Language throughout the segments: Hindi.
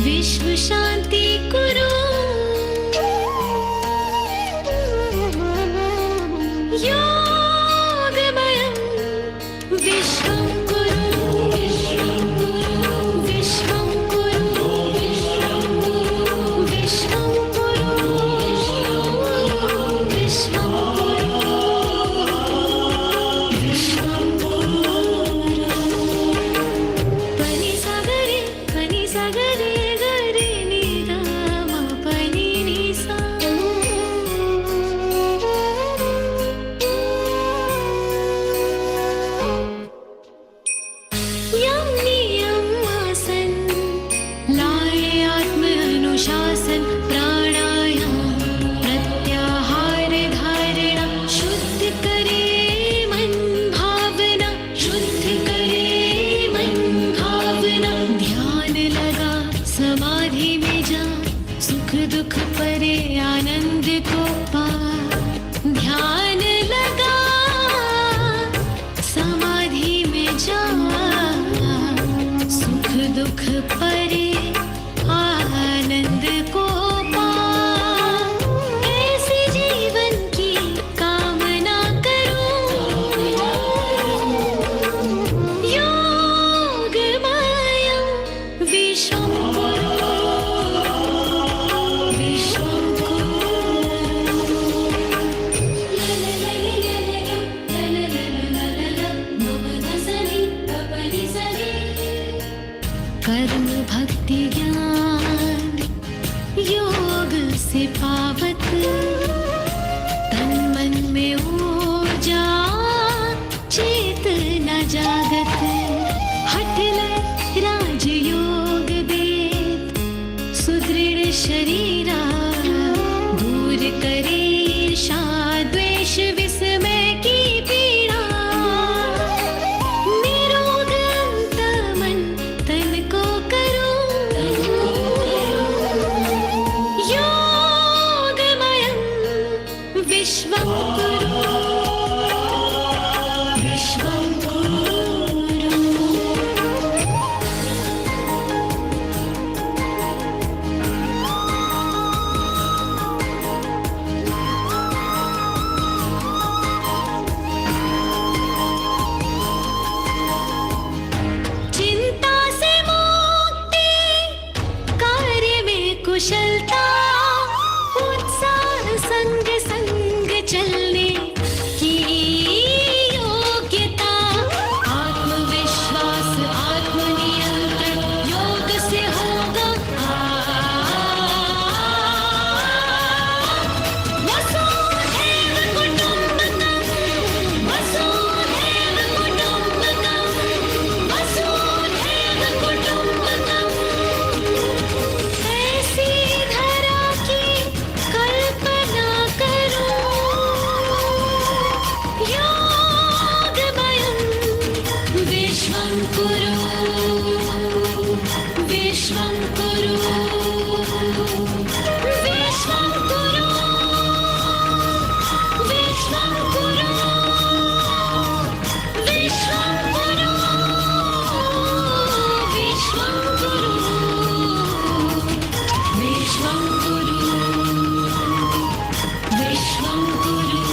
विश्व शांति कुरु योगमयं विश्वं कुरु विश्वं कुरु विश्वं कुरु विश्वं पनि सागरे गरे निदा म पनि निसा यम नियम आसन लाए आत्म अनुशासन प्राणायाम प्रत्याहार धारणा शुद्ध करे मन भावना शुद्ध करे मन भावना ध्यान लगा समाधि में जा सुख दुख परे आनंद को पा ध्यान लगा समाधि में जा सुख दुख परे आनंद को पा ऐसे जीवन की कामना करूं योगमयं विश्वं विश्वं कर्म भक्ति ज्ञान योग से पावत तन मन में ऊर्जा चेतना जागत हठ लय राजयोग वेद सुदृढ़ शरीरा दूर करे ईर्षा द्वेष विस्मय की पीड़ा निरोग अंत मन तन को करो योगमयं विश्वं कुरु विश्वं कुरु चिंता से मुक्ति कार्य में कुशलता उत्साह संग संग चलने की योग्यता आत्मविश्वास आत्मनियंत्रण योग से होगा वसुधैव कुटुम्बकं वसुधैव कुटुम्बकं वसुधैव कुटुम्बकं ऐसी धरा की कल्पना करो योगमयं विश्वं कुरु विश्वं कुरु विश्वं कुरु विश्वं कुरु विश्वं कुरु विश्वं कुरु विश्वं कुरु विश्वं कुरु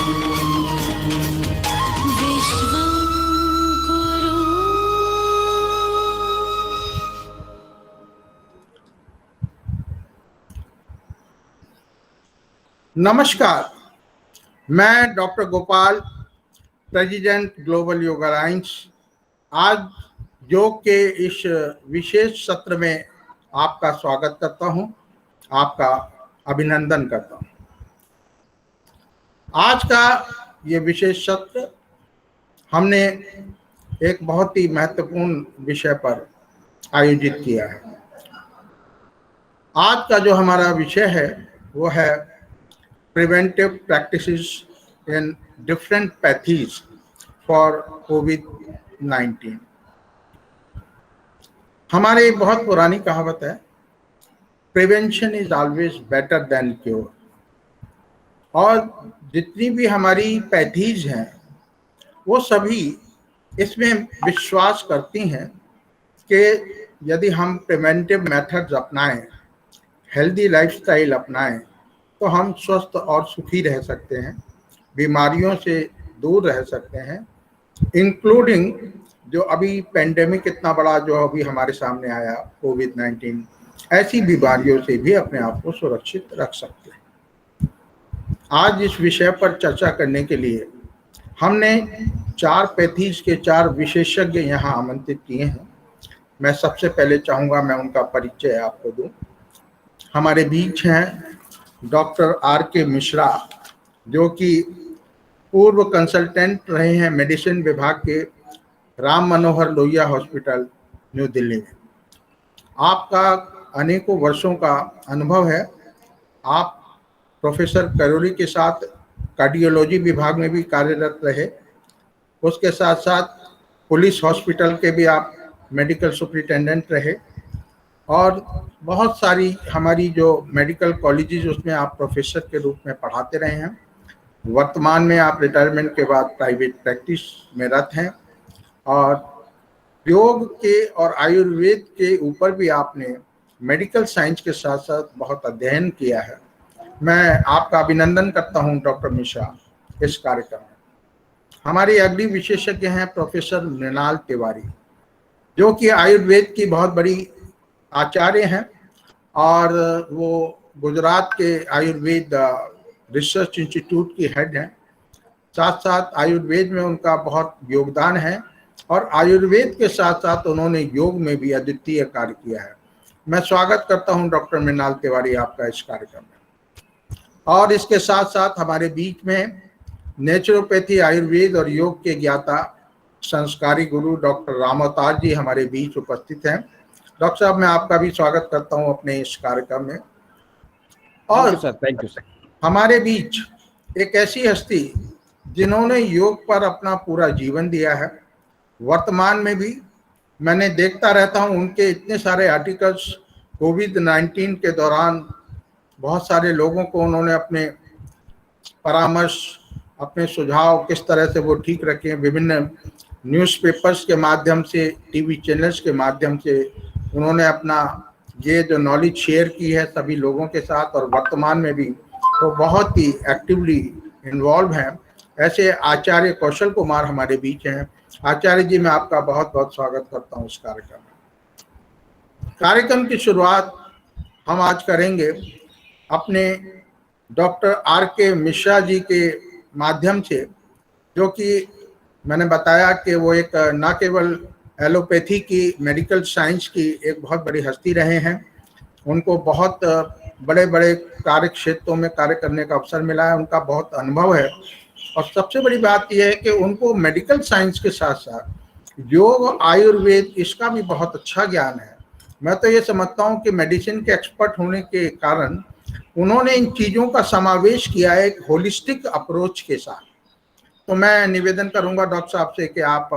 विश्वं कुरु। नमस्कार, मैं doctor Gopal, president global yoga alliance, आज योग के इस विशेष सत्र में आपका स्वागत करता हूं, आपका अभिनंदन करता हूं। आज का ये विशेष सत्र हमने एक बहुत ही महत्वपूर्ण विषय पर आयोजित किया है। आज का जो हमारा विषय है वो है preventive practices in different pathies for कोविड-19। हमारी बहुत पुरानी कहावत है, prevention is always better than cure. और जितनी भी हमारी पैथीज हैं वो सभी इसमें विश्वास करती हैं कि यदि हम प्रिवेंटिव मेथड्स अपनाएं, हेल्दी लाइफस्टाइल अपनाएं, तो हम स्वस्थ और सुखी रह सकते हैं, बीमारियों से दूर रह सकते हैं, इंक्लूडिंग जो अभी पेंडेमिक इतना बड़ा जो अभी हमारे सामने आया, कोविड-19, ऐसी बीमारियों से भी अपने आप को सुरक्षित रख सकते हैं। आज इस विषय पर चर्चा करने के लिए हमने 4 पैथीज के 4 विशेषज्ञ यहाँ आमंत्रित किए हैं। मैं सबसे पहले चाहूँगा मैं उनका परिचय आपको दूँ। हमारे बीच हैं डॉक्टर आर के मिश्रा, जो कि पूर्व कंसल्टेंट रहे हैं मेडिसिन विभाग के राम मनोहर लोहिया हॉस्पिटल, न्यू दिल्ली में। आपका अनेकों वर्षों का अनुभव है। आप प्रोफेसर करोली के साथ कार्डियोलॉजी विभाग में भी कार्यरत रहे। उसके साथ साथ पुलिस हॉस्पिटल के भी आप मेडिकल सुपरिटेंडेंट रहे, और बहुत सारी हमारी जो मेडिकल कॉलेजेस उसमें आप प्रोफेसर के रूप में पढ़ाते रहे हैं। वर्तमान में आप रिटायरमेंट के बाद प्राइवेट प्रैक्टिस में रत हैं, और योग के और आयुर्वेद के ऊपर भी आपने मेडिकल साइंस के साथ साथ बहुत अध्ययन किया है। मैं आपका अभिनंदन करता हूं डॉक्टर मिश्रा इस कार्यक्रम में। हमारे अगली विशेषज्ञ हैं प्रोफेसर मृणाल तिवारी, जो कि आयुर्वेद की बहुत बड़ी आचार्य हैं, और वो गुजरात के आयुर्वेद रिसर्च इंस्टीट्यूट की हेड हैं। साथ साथ आयुर्वेद में उनका बहुत योगदान है, और आयुर्वेद के साथ साथ उन्होंने योग में भी अद्वितीय कार्य किया है। मैं स्वागत करता हूं डॉक्टर मृणाल तिवारी आपका इस कार्यक्रम में। और इसके साथ साथ हमारे बीच में नेचुरोपैथी, आयुर्वेद और योग के ज्ञाता, संस्कारी गुरु डॉक्टर राम अवतार जी हमारे बीच उपस्थित हैं। डॉक्टर साहब, मैं आपका भी स्वागत करता हूं अपने इस कार्यक्रम में। और थैंक यू सर। हमारे बीच एक ऐसी हस्ती जिन्होंने योग पर अपना पूरा जीवन दिया है। वर्तमान में भी मैंने देखता रहता हूं उनके इतने सारे आर्टिकल्स। कोविड-19 के दौरान बहुत सारे लोगों को उन्होंने अपने परामर्श, अपने सुझाव किस तरह से वो ठीक रखें, विभिन्न न्यूज़पेपर्स के माध्यम से, टीवी चैनल्स के माध्यम से उन्होंने अपना ये जो नॉलेज शेयर की है सभी लोगों के साथ, और वर्तमान में भी वो बहुत ही एक्टिवली इन्वॉल्व हैं। ऐसे आचार्य कौशल कुमार हमारे बीच हैं। आचार्य जी, मैं आपका बहुत बहुत स्वागत करता हूँ इस कार्यक्रम में। कार्यक्रम की शुरुआत हम आज करेंगे अपने डॉक्टर आर के मिश्रा जी के माध्यम से, जो कि मैंने बताया कि वो एक न केवल एलोपैथी की, मेडिकल साइंस की एक बहुत बड़ी हस्ती रहे हैं। उनको बहुत बड़े बड़े कार्य क्षेत्रों में कार्य करने का अवसर मिला है, उनका बहुत अनुभव है। और सबसे बड़ी बात यह है कि उनको मेडिकल साइंस के साथ साथ योग, आयुर्वेद, इसका भी बहुत अच्छा ज्ञान है। मैं तो ये समझता हूँ कि मेडिसिन के एक्सपर्ट होने के कारण उन्होंने इन चीज़ों का समावेश किया है एक होलिस्टिक अप्रोच के साथ। तो मैं निवेदन करूंगा डॉक्टर साहब से कि आप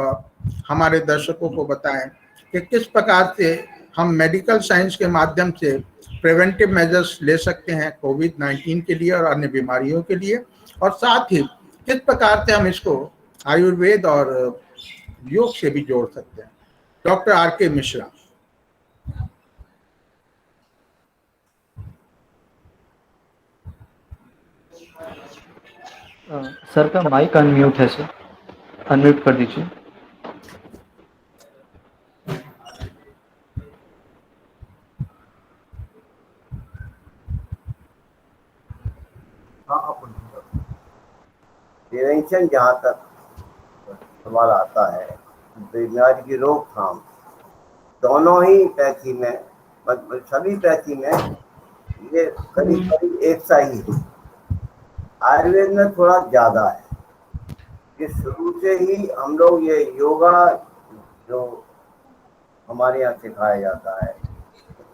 हमारे दर्शकों को बताएं कि किस प्रकार से हम मेडिकल साइंस के माध्यम से प्रिवेंटिव मेजर्स ले सकते हैं कोविड-19 के लिए और अन्य बीमारियों के लिए, और साथ ही किस प्रकार से हम इसको आयुर्वेद और योग से भी जोड़ सकते हैं। डॉक्टर आर के मिश्रा। सर का माइक अनम्यूट है सर, अनम्यूट कर दीजिए। प्रिवेंशन जहाँ तक सवाल आता है, बीमारी की रोकथाम, दोनों ही पैथी में, सभी पैथी में ये करीब करीब एक सा ही है। आयुर्वेद में थोड़ा ज़्यादा है कि शुरू से ही हम लोग ये योगा जो हमारे यहाँ सिखाया जाता है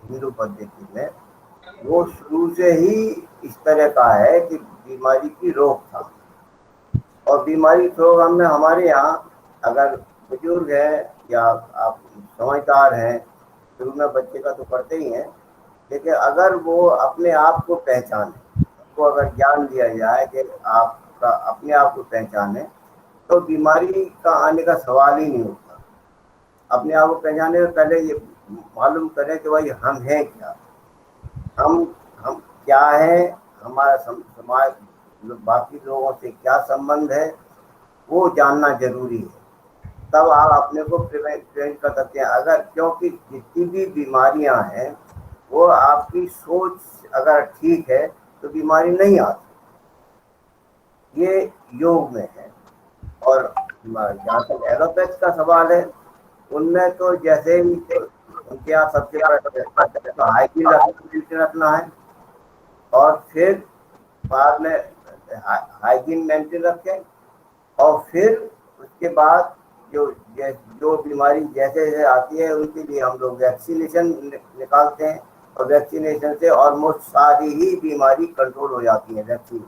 हिंदू पद्धति में, वो शुरू से ही इस तरह का है कि बीमारी की रोकथाम। और बीमारी प्रोग्राम में हमारे यहाँ अगर बुजुर्ग है या आप समझदार हैं, शुरू में बच्चे का तो करते ही हैं, लेकिन अगर वो अपने आप को पहचाने, को अगर ज्ञान दिया जाए कि आपका अपने आप को पहचाने, तो बीमारी का आने का सवाल ही नहीं होता। अपने आप को पहचाने में पहले ये मालूम करें कि भाई हम हैं क्या, हम क्या है, हमारा समाज बाकी लोगों से क्या संबंध है, वो जानना जरूरी है। तब आप अपने को प्रिवेंट कर सकते हैं। अगर क्योंकि जितनी भी बीमारियां हैं वो आपकी सोच अगर ठीक है तो बीमारी नहीं आती, ये योग में है। और जहाँ तक एलोपैथ का सवाल है, उनमें तो जैसे ही उनके यहाँ सबसे पहले तो हाइजीन रखना है, और फिर बाद में हाइजीन मेंटेन रखें, और फिर उसके बाद जो बीमारी जैसे जैसे आती है उनके लिए हम लोग वैक्सीनेशन निकालते हैं, और वैक्सीनेशन से ऑलमोस्ट सारी ही बीमारी कंट्रोल हो जाती है वैक्सीन से।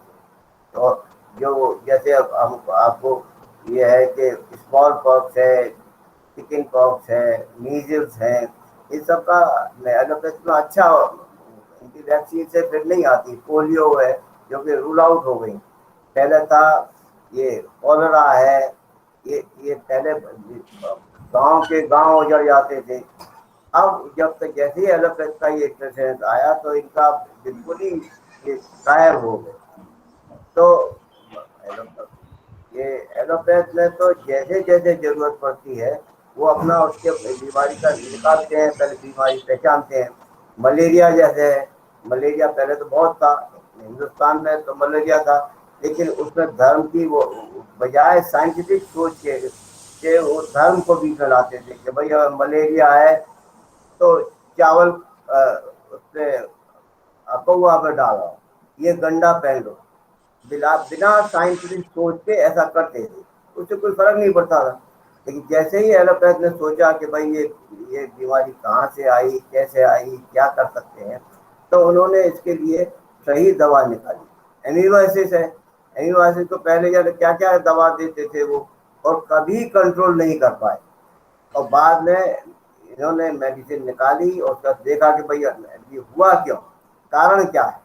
तो जो जैसे हम आपको ये है कि स्मॉल पॉक्स है, चिकन पॉक्स है, मीजल्स है, इन सब का एलोपैथ में अच्छा इनकी वैक्सीन से फिर नहीं आती। पोलियो है जो कि रूल आउट हो गई, पहले था ये कॉलरा है, ये पहले गांव के गांव उजड़ जाते थे। अब जब तक जैसे ही एलोपैथ का ये प्रेसिडेंट आया तो इनका बिल्कुल ही ये गायब हो गए। तो ये एलोपैथ में तो जैसे जैसे जरूरत पड़ती है वो अपना उसके बीमारी का निकालते हैं, पहले बीमारी पहचानते हैं। मलेरिया जैसे है, मलेरिया पहले तो बहुत था हिंदुस्तान में, तो मलेरिया था, लेकिन उसमें धर्म की वो बजाय साइंटिफिक सोच के वो धर्म को भी फैलाते थे कि भाई अगर मलेरिया है तो चावल उसमें कौआ पे डालो, ये गंडा पहन लो, बिना साइंटिफिक सोच के ऐसा करते थे, उससे कोई फर्क नहीं पड़ता था। लेकिन जैसे ही एलोपैथ ने सोचा कि भाई ये बीमारी कहाँ से आई, कैसे आई, क्या कर सकते हैं, तो उन्होंने इसके लिए सही दवा निकाली। एमिनो एसिड है, एमिनो एसिड को पहले क्या क्या दवा देते थे वो, और कभी कंट्रोल नहीं कर पाए। और बाद में इन्होंने मेडिसिन निकाली और उसका देखा कि भाई ये हुआ क्यों, कारण क्या है।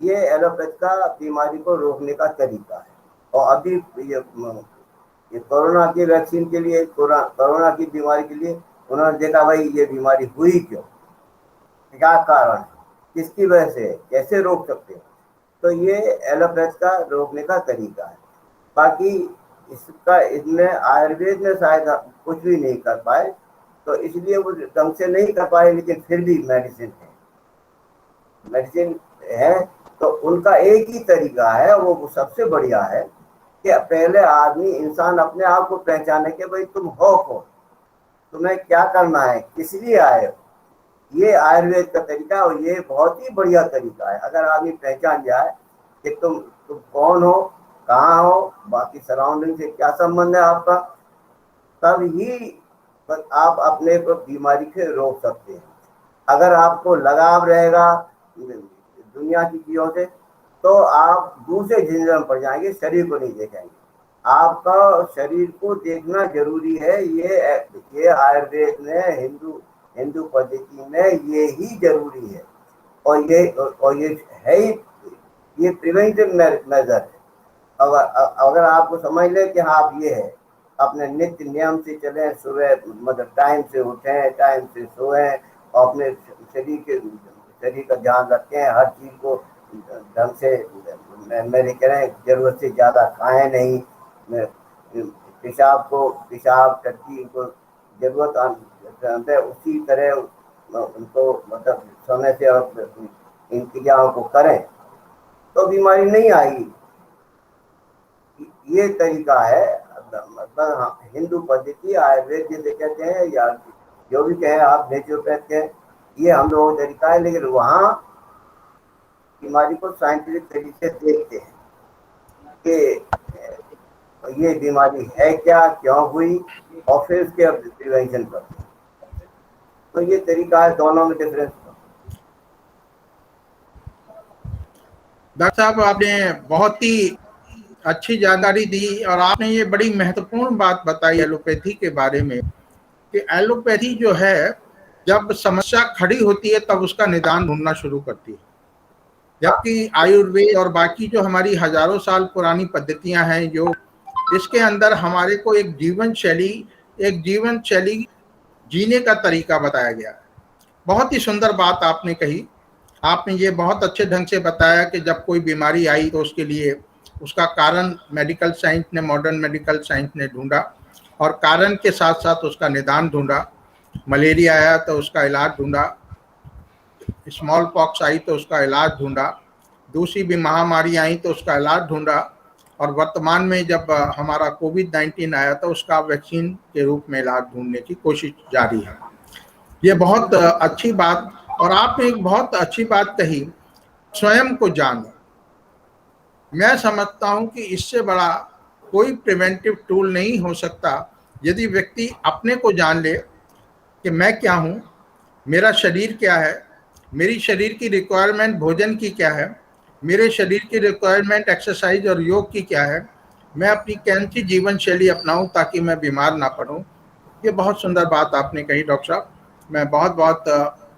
ये एलोपैथ का बीमारी को रोकने का तरीका है। और अभी ये कोरोना की वैक्सीन के लिए, कोरोना की बीमारी के लिए उन्होंने देखा भाई ये बीमारी हुई क्यों, क्या कारण है, किसकी वजह से, कैसे रोक सकते हैं। तो ये एलोपैथ का रोकने का तरीका है। बाकी इसका इसमें आयुर्वेद में शायद कुछ भी नहीं कर पाए, तो इसलिए वो ढंग से नहीं कर पाए, लेकिन फिर भी मेडिसिन है। तो उनका एक ही तरीका है, वो सबसे बढ़िया है कि पहले आदमी इंसान अपने आप को पहचाने कि भाई तुम हो कौन, तुम्हें क्या करना है, किस लिए आए हो। ये आयुर्वेद का तरीका है और ये बहुत ही बढ़िया तरीका है। अगर आदमी पहचान जाए कि तुम कौन हो, कहाँ हो, बाकी सराउंडिंग से क्या संबंध है आपका, तब ही आप अपने को बीमारी से रोक सकते हैं। अगर आपको लगाव रहेगा दुनिया की चीजों से तो आप दूसरे झंझट में पड़ जाएंगे, शरीर को नहीं देखेंगे। आपका शरीर को देखना जरूरी है। ये आयुर्वेद में, हिंदू पद्धति में ये ही जरूरी है। और ये है ही, ये प्रिवेंटिव मेजर है। अगर आपको समझ ले कि हाँ आप ये है, अपने नित्य नियम से चलें, सुबह मतलब टाइम से उठें, टाइम से सोएं, और अपने शरीर का ध्यान रखें, हर चीज को ढंग से मेरे करें, जरूरत से ज्यादा खाएं नहीं, पेशाब टट्टी को जरूरत है उसी तरह उनको मतलब समय से और इन क्रियाओं को करें तो बीमारी नहीं आएगी। ये तरीका है, मतलब हिंदू पद्धति, आयुर्वेद जिसे कहते हैं या जो भी कहें आप, नेचुरोपैथ कहें, ये हम लोगों का तरीका है। लेकिन वहाँ बीमारी को साइंटिफिक तरीके से देखते हैं कि ये बीमारी है क्या, क्यों हुई, और फिर उसके प्रिवेंशन करते हैं। तो ये तरीका है, दोनों में डिफरेंस। डॉक्टर साहब आपने बहुत ही अच्छी जानकारी दी और आपने ये बड़ी महत्वपूर्ण बात बताई एलोपैथी के बारे में कि एलोपैथी जो है जब समस्या खड़ी होती है तब उसका निदान ढूंढना शुरू करती है, जबकि आयुर्वेद और बाकी जो हमारी हजारों साल पुरानी पद्धतियां हैं जो इसके अंदर हमारे को एक जीवन शैली जीने का तरीका बताया गया है। बहुत ही सुंदर बात आपने कही। आपने ये बहुत अच्छे ढंग से बताया कि जब कोई बीमारी आई तो उसके लिए उसका कारण मेडिकल साइंस ने, मॉडर्न मेडिकल साइंस ने ढूंढा, और कारण के साथ साथ उसका निदान ढूंढा। मलेरिया आया तो उसका इलाज ढूंढा, स्मॉल पॉक्स आई तो उसका इलाज ढूंढा, दूसरी भी महामारी आई तो उसका इलाज ढूंढा, और वर्तमान में जब हमारा कोविड-19 आया तो उसका वैक्सीन के रूप में इलाज ढूंढने की कोशिश जारी है। ये बहुत अच्छी बात, और आपने एक बहुत अच्छी बात कही, स्वयं को जानो। मैं समझता हूं कि इससे बड़ा कोई प्रिवेंटिव टूल नहीं हो सकता यदि व्यक्ति अपने को जान ले कि मैं क्या हूं, मेरा शरीर क्या है, मेरी शरीर की रिक्वायरमेंट भोजन की क्या है, मेरे शरीर की रिक्वायरमेंट एक्सरसाइज और योग की क्या है, मैं अपनी कौन सी जीवन शैली अपनाऊं ताकि मैं बीमार ना पड़ूं। ये बहुत सुंदर बात आपने कही डॉक्टर साहब। मैं बहुत बहुत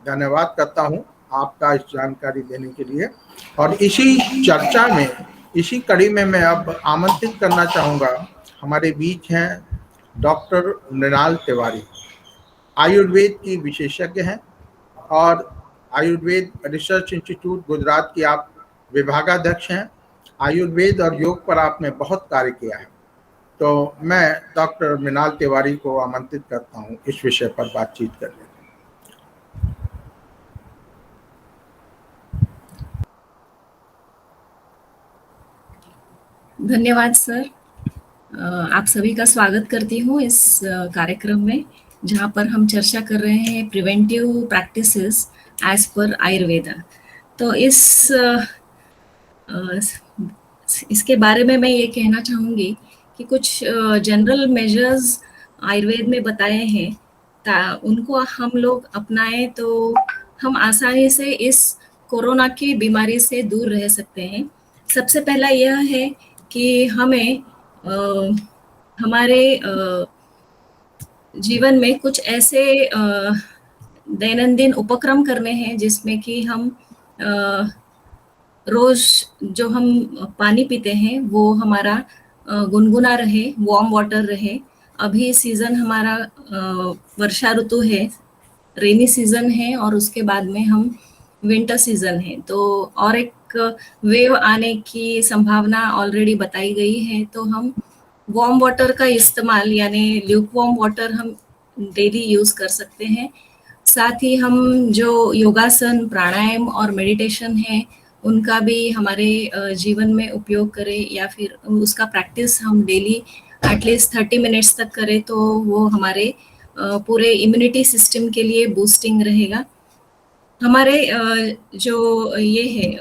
धन्यवाद करता हूं आपका इस जानकारी देने के लिए। और इसी चर्चा में, इसी कड़ी में मैं अब आमंत्रित करना चाहूँगा, हमारे बीच हैं डॉक्टर मृणाल तिवारी, आयुर्वेद की विशेषज्ञ हैं और आयुर्वेद रिसर्च इंस्टीट्यूट गुजरात की आप विभागाध्यक्ष हैं। आयुर्वेद और योग पर आपने बहुत कार्य किया है। तो मैं डॉक्टर मृणाल तिवारी को आमंत्रित करता हूं इस विषय पर बातचीत करने। धन्यवाद सर। आप सभी का स्वागत करती हूँ इस कार्यक्रम में, जहाँ पर हम चर्चा कर रहे हैं preventive practices as per Ayurveda. तो इसके बारे में मैं ये कहना चाहूँगी कि कुछ जनरल मेजर्स आयुर्वेद में बताए हैं, उनको हम लोग अपनाएं तो हम आसानी से इस कोरोना की बीमारी से दूर रह सकते हैं। सबसे पहला यह है कि हमें हमारे जीवन में कुछ ऐसे दैनंदिन उपक्रम करने हैं जिसमें कि हम रोज जो हम पानी पीते हैं वो हमारा गुनगुना रहे, वार्म वाटर रहे। अभी सीजन हमारा वर्षा ऋतु है, रेनी सीजन है, और उसके बाद में हम विंटर सीजन है। तो और एक वेव आने की संभावना ऑलरेडी बताई गई है, तो हम वार्म वाटर का इस्तेमाल यानी ल्यूक वार्म वाटर हम डेली यूज कर सकते हैं। साथ ही हम जो योगासन, प्राणायाम और मेडिटेशन है उनका भी हमारे जीवन में उपयोग करें, या फिर उसका प्रैक्टिस हम डेली एटलीस्ट 30 मिनट्स तक करें तो वो हमारे पूरे इम्यूनिटी सिस्टम के लिए बूस्टिंग रहेगा। हमारे जो ये है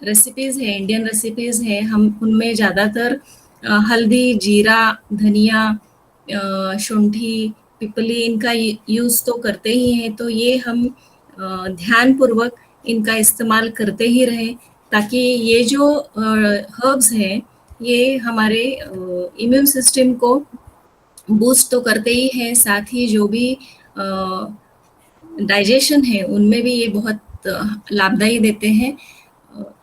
रेसिपीज़ है, इंडियन रेसिपीज़ है, हम उनमें ज़्यादातर हल्दी, जीरा, धनिया, शुंठी, पिपली इनका यूज़ तो करते ही हैं। तो ये हम ध्यानपूर्वक इनका इस्तेमाल करते ही रहें, ताकि ये जो हर्ब्स हैं ये हमारे इम्यून सिस्टम को बूस्ट तो करते ही हैं, साथ ही जो भी डाइजेशन है उनमें भी ये बहुत लाभदायी देते हैं।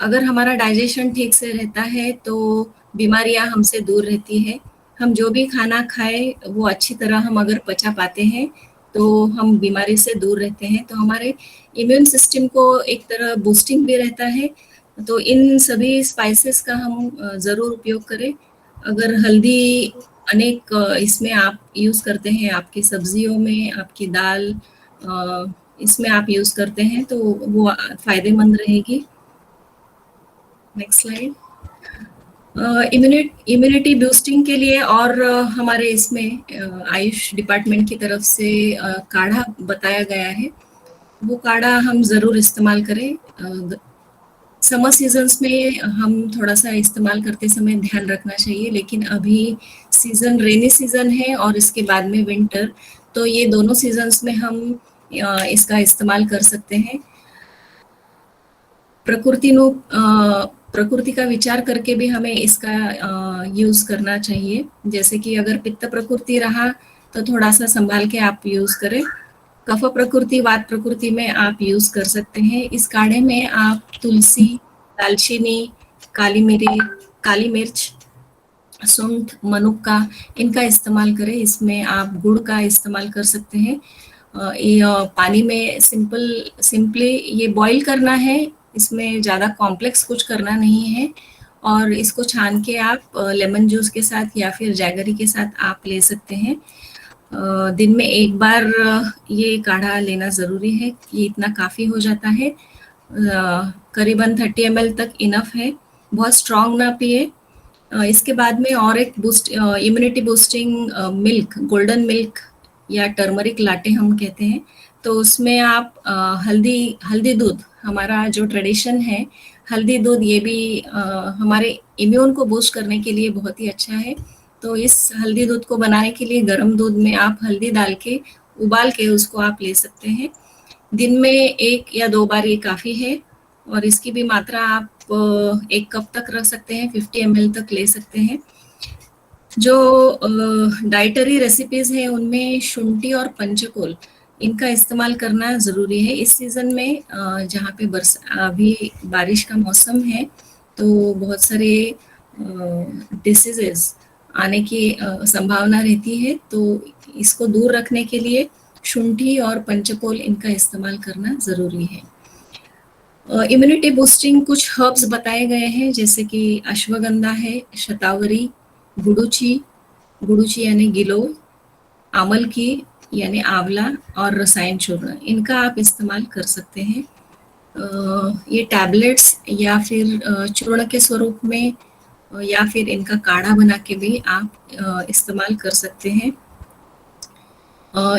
अगर हमारा डाइजेशन ठीक से रहता है तो बीमारियां हमसे दूर रहती है। हम जो भी खाना खाए वो अच्छी तरह हम अगर पचा पाते हैं तो हम बीमारी से दूर रहते हैं। तो हमारे इम्यून सिस्टम को एक तरह बूस्टिंग भी रहता है। तो इन सभी स्पाइसेस का हम ज़रूर उपयोग करें। अगर हल्दी अनेक इसमें आप यूज़ करते हैं, आपकी सब्जियों में, आपकी दाल इसमें आप यूज़ करते हैं तो वो फ़ायदेमंद रहेगी। Next slide. इम्यूनिटी बूस्टिंग के लिए और हमारे इसमें आयुष डिपार्टमेंट की तरफ से काढ़ा बताया गया है, वो काढ़ा हम ज़रूर इस्तेमाल करें। समर सीजन्स में हम थोड़ा सा इस्तेमाल करते समय ध्यान रखना चाहिए, लेकिन अभी सीज़न रेनी सीज़न है और इसके बाद में विंटर, तो ये दोनों सीजन्स में हम इसका इस्तेमाल कर सकते हैं। प्रकृति का विचार करके भी हमें इसका यूज़ करना चाहिए। जैसे कि अगर पित्त प्रकृति रहा तो थोड़ा सा संभाल के आप यूज़ करें। कफ प्रकृति, वात प्रकृति में आप यूज़ कर सकते हैं। इस काढ़े में आप तुलसी, दालचीनी, काली मिर्च, सूंठ, मनुक्का, इनका इस्तेमाल करें। इसमें आप गुड़ का इस्तेमाल कर सकते हैं। ये पानी में सिंपली ये बॉईल करना है, इसमें ज़्यादा कॉम्प्लेक्स कुछ करना नहीं है। और इसको छान के आप लेमन जूस के साथ या फिर जैगरी के साथ आप ले सकते हैं। दिन में एक बार ये काढ़ा लेना ज़रूरी है, ये इतना काफ़ी हो जाता है। करीबन 30 ml तक इनफ है, बहुत स्ट्रॉन्ग ना पिए। इसके बाद में और एक immunity boosting milk, golden milk या टर्मरिक लाटे हम कहते हैं, तो उसमें आप हल्दी दूध, हमारा जो ट्रेडिशन है हल्दी दूध, ये भी हमारे इम्यून को बूस्ट करने के लिए बहुत ही अच्छा है। तो इस हल्दी दूध को बनाने के लिए गर्म दूध में आप हल्दी डाल के उबाल के उसको आप ले सकते हैं। दिन में 1 या 2 बार ये काफ़ी है। और इसकी भी मात्रा आप 1 कप तक रख सकते हैं, 50 ml तक ले सकते हैं। जो डाइटरी रेसिपीज़ हैं उनमें शुंठी और पंचकोल, इनका इस्तेमाल करना ज़रूरी है इस सीज़न में। जहाँ पे अभी बारिश का मौसम है, तो बहुत सारे डिसीजेज़ आने की संभावना रहती है, तो इसको दूर रखने के लिए शुंठी और पंचकोल इनका इस्तेमाल करना ज़रूरी है। इम्यूनिटी बूस्टिंग कुछ हर्ब्स बताए गए हैं, जैसे कि अश्वगंधा है, शतावरी, गुडुची यानी गिलोय, आमल की यानी आंवला और रसायन चूर्ण, इनका आप इस्तेमाल कर सकते हैं। ये टैबलेट्स या फिर चूर्ण के स्वरूप में या फिर इनका काढ़ा बना के भी आप इस्तेमाल कर सकते हैं।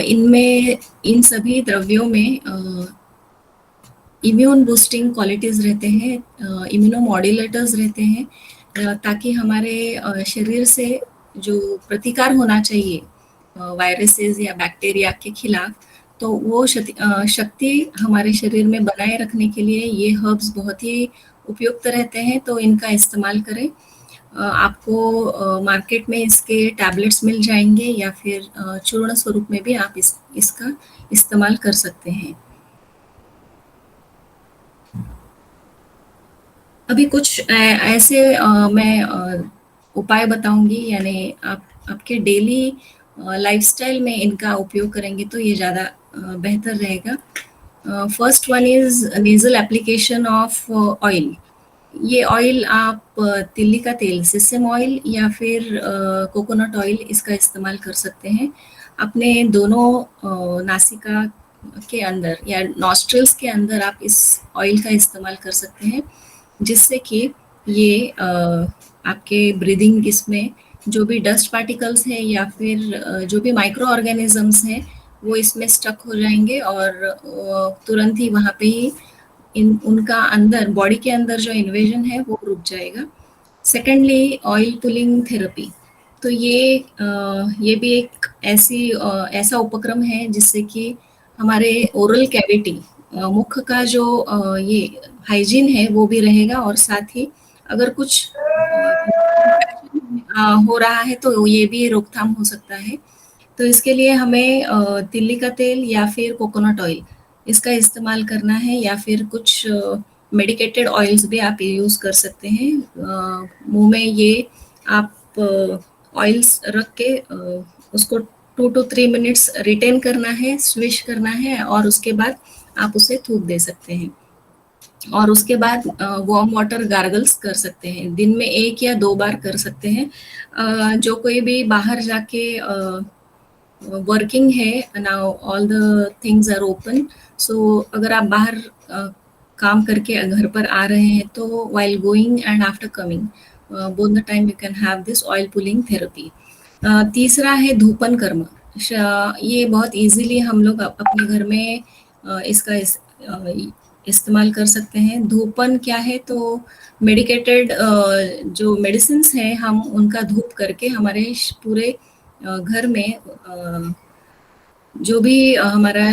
इनमें इन सभी द्रव्यों में इम्यून बूस्टिंग क्वालिटीज़ रहते हैं, इम्यूनोमॉड्यूलेटर्स रहते हैं, ताकि हमारे शरीर से जो प्रतिकार होना चाहिए वायरसेस या बैक्टीरिया के खिलाफ, तो वो शक्ति हमारे शरीर में बनाए रखने के लिए ये हर्ब्स बहुत ही उपयुक्त रहते हैं। तो इनका इस्तेमाल करें। आपको मार्केट में इसके टैबलेट्स मिल जाएंगे या फिर चूर्ण स्वरूप में भी आप इसका इस्तेमाल कर सकते हैं। अभी कुछ ऐसे मैं उपाय बताऊंगी, यानी आप आपके डेली लाइफस्टाइल में इनका उपयोग करेंगे तो ये ज़्यादा बेहतर रहेगा। First one is nasal application of oil. ये ऑयल आप तिल्ली का तेल, सिसम ऑयल या फिर कोकोनट ऑयल, इसका इस्तेमाल कर सकते हैं। अपने दोनों नासिका के अंदर या नॉस्ट्रल्स के अंदर आप इस ऑयल का इस्तेमाल कर सकते हैं, जिससे कि ये आपके ब्रीदिंग, इसमें जो भी डस्ट पार्टिकल्स हैं या फिर जो भी माइक्रो ऑर्गेनिजम्स हैं वो इसमें स्टक हो जाएंगे और तुरंत ही वहाँ पे ही उनका अंदर बॉडी के अंदर जो इन्वेजन है वो रुक जाएगा। Secondly, oil pulling therapy. तो ये भी एक ऐसा उपक्रम है जिससे कि हमारे ओरल कैविटी, मुख का जो ये हाइजीन है वो भी रहेगा, और साथ ही अगर कुछ हो रहा है तो ये भी रोकथाम हो सकता है। तो इसके लिए हमें तिल्ली का तेल या फिर कोकोनट ऑयल, इसका इस्तेमाल करना है, या फिर कुछ मेडिकेटेड ऑयल्स भी आप यूज़ कर सकते हैं। मुंह में ये आप ऑयल्स रख के उसको 2 to 3 मिनट्स रिटेन करना है, स्विश करना है, और उसके बाद आप उसे थूक दे सकते हैं। और उसके बाद वार्म वाटर गार्गल्स कर सकते हैं, दिन में 1 या 2 बार कर सकते हैं। जो कोई भी बाहर जाके वर्किंग है, now all the things are open, so अगर आप बाहर काम करके घर पर आ रहे हैं तो while going and after coming both the time you can have this oil pulling therapy. तीसरा है धूपन कर्म। ये बहुत इजीली हम लोग अपने घर में इसका इस्तेमाल कर सकते हैं। धूपन क्या है, तो मेडिकेटेड जो मेडिसिन्स हैं हम उनका धूप करके हमारे पूरे घर में जो भी हमारा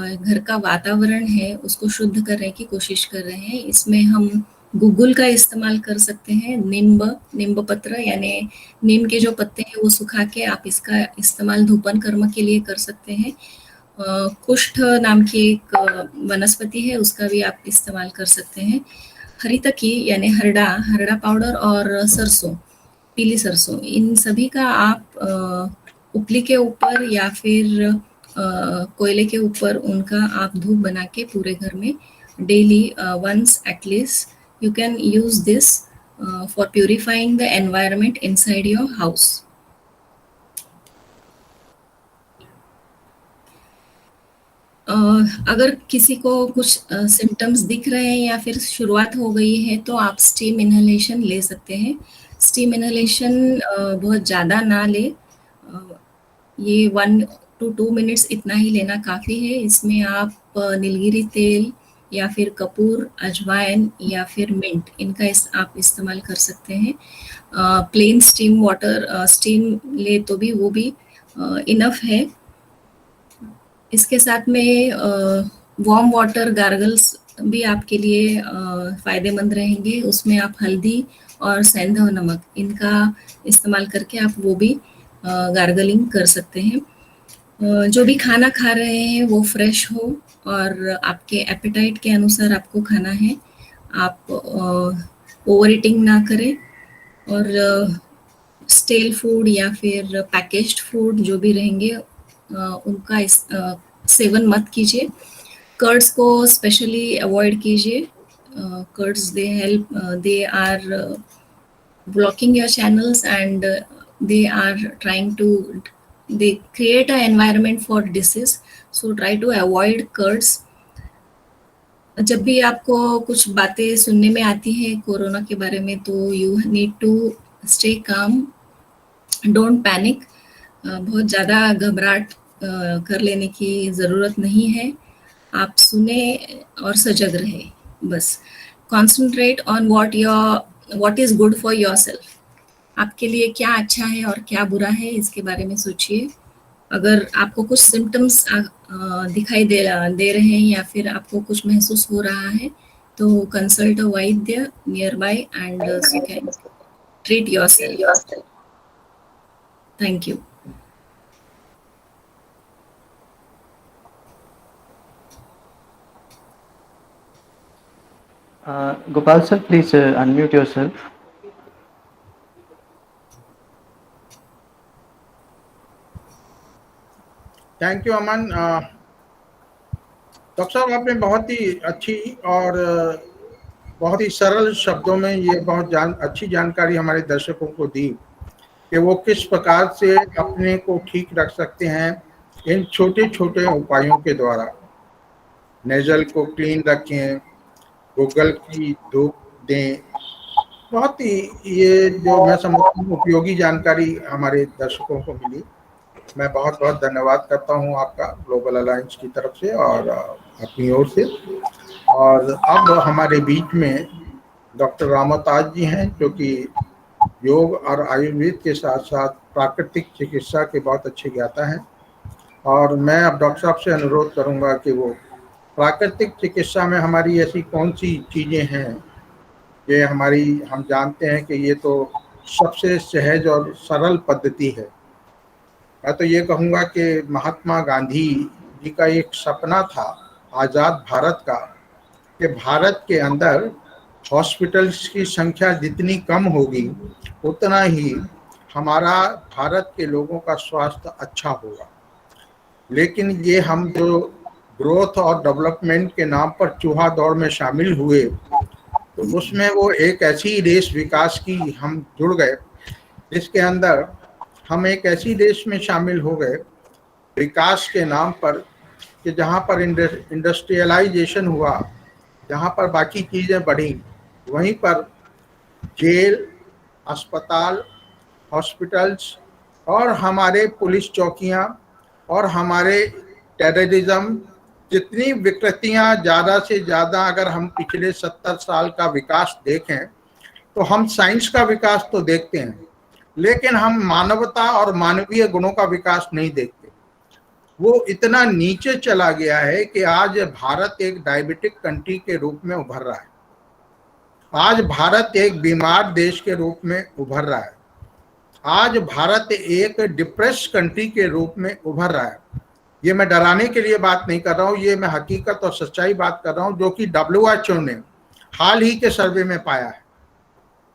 घर का वातावरण है उसको शुद्ध करने की कोशिश कर रहे हैं। इसमें हम गुग्गुल का इस्तेमाल कर सकते हैं, नींब पत्र, यानी नीम के जो पत्ते हैं वो सुखा के आप इसका इस्तेमाल धूपन कर्म के लिए कर सकते हैं। कुष्ठ नाम की एक वनस्पति है, उसका भी आप इस्तेमाल कर सकते हैं। हरितकी यानी हरड़ा पाउडर और सरसों, पीली सरसों, इन सभी का आप उपली के ऊपर या फिर कोयले के ऊपर उनका आप धूप बना के पूरे घर में daily once at least you can use this for purifying the environment inside your house. अगर किसी को कुछ सिम्टम्स दिख रहे हैं या फिर शुरुआत हो गई है तो आप स्टीम इनहेलेशन ले सकते हैं। स्टीम इनहेलेशन बहुत ज़्यादा ना ले, ये 1 to 2 मिनट्स इतना ही लेना काफ़ी है। इसमें आप नीलगिरी तेल या फिर कपूर, अजवाइन या फिर मिंट, इनका आप इस्तेमाल कर सकते हैं। प्लेन स्टीम वाटर स्टीम ले तो भी वो भी इनफ है। इसके साथ में वार्म वाटर गार्गल्स भी आपके लिए फ़ायदेमंद रहेंगे। उसमें आप हल्दी और सेंधा नमक इनका इस्तेमाल करके आप वो भी गार्गलिंग कर सकते हैं। जो भी खाना खा रहे हैं वो फ्रेश हो और आपके एपेटाइट के अनुसार आपको खाना है। आप ओवर ईटिंग ना करें और स्टेल फूड या फिर पैकेज्ड फूड जो भी रहेंगे उनका सेवन मत कीजिए। कर्ड्स को स्पेशली अवॉइड कीजिए। Curds they are blocking your channels and they are trying to they create an environment for disease, so try to avoid curds। जब भी आपको कुछ बातें सुनने में आती है कोरोना के बारे में तो you need to stay calm, don't panic. बहुत ज़्यादा घबराहट कर लेने की ज़रूरत नहीं है। आप सुने और सजग रहे बस। Concentrate on what is good for yourself। आपके लिए क्या अच्छा है और क्या बुरा है इसके बारे में सोचिए। अगर आपको कुछ सिम्टम्स दिखाई दे रहे हैं या फिर आपको कुछ महसूस हो रहा है तो consult a Vaidya near by and you can treat yourself. Thank you. Gopal sir, please unmute yourself. Thank you Aman. Doctor साहब आपने बहुत ही अच्छी और बहुत ही सरल शब्दों में ये बहुत अच्छी जानकारी हमारे दर्शकों को दी कि वो किस प्रकार से अपने को ठीक रख सकते हैं इन छोटे छोटे उपायों के द्वारा। नेजल को क्लीन रखें, गूगल की धूप दें। बहुत ही ये जो मैं समझता हूँ उपयोगी जानकारी हमारे दर्शकों को मिली। मैं बहुत बहुत धन्यवाद करता हूँ आपका ग्लोबल अलायंस की तरफ से और अपनी ओर से। और अब हमारे बीच में डॉक्टर रामोताज जी हैं जो कि योग और आयुर्वेद के साथ साथ प्राकृतिक चिकित्सा के बहुत अच्छे ज्ञाता हैं। और मैं अब डॉक्टर साहब से अनुरोध करूंगा कि वो प्राकृतिक चिकित्सा में हमारी ऐसी कौन सी चीज़ें हैं ये हम जानते हैं कि ये तो सबसे सहज और सरल पद्धति है। मैं तो ये कहूँगा कि महात्मा गांधी जी का एक सपना था आज़ाद भारत का कि भारत के अंदर हॉस्पिटल्स की संख्या जितनी कम होगी उतना ही हमारा भारत के लोगों का स्वास्थ्य अच्छा होगा। लेकिन ये हम जो ग्रोथ और डेवलपमेंट के नाम पर चूहा दौड़ में शामिल हुए तो उसमें वो एक ऐसी देश विकास की हम जुड़ गए जिसके अंदर हम एक ऐसी देश में शामिल हो गए विकास के नाम पर कि जहाँ पर इंडस्ट्रियलाइजेशन हुआ, जहाँ पर बाकी चीज़ें बढ़ी, वहीं पर जेल, अस्पताल, हॉस्पिटल्स और हमारे पुलिस चौकियाँ और हमारे टेररिज्म जितनी विकृतियाँ ज़्यादा से ज़्यादा अगर हम पिछले 70 साल का विकास देखें तो हम साइंस का विकास तो देखते हैं लेकिन हम मानवता और मानवीय गुणों का विकास नहीं देखते। वो इतना नीचे चला गया है कि आज भारत एक डायबिटिक कंट्री के रूप में उभर रहा है। आज भारत एक बीमार देश के रूप में उभर रहा है। आज भारत एक डिप्रेस कंट्री के रूप में उभर रहा है। ये मैं डराने के लिए बात नहीं कर रहा हूँ, ये मैं हकीकत और सच्चाई बात कर रहा हूँ जो कि WHO ने हाल ही के सर्वे में पाया है।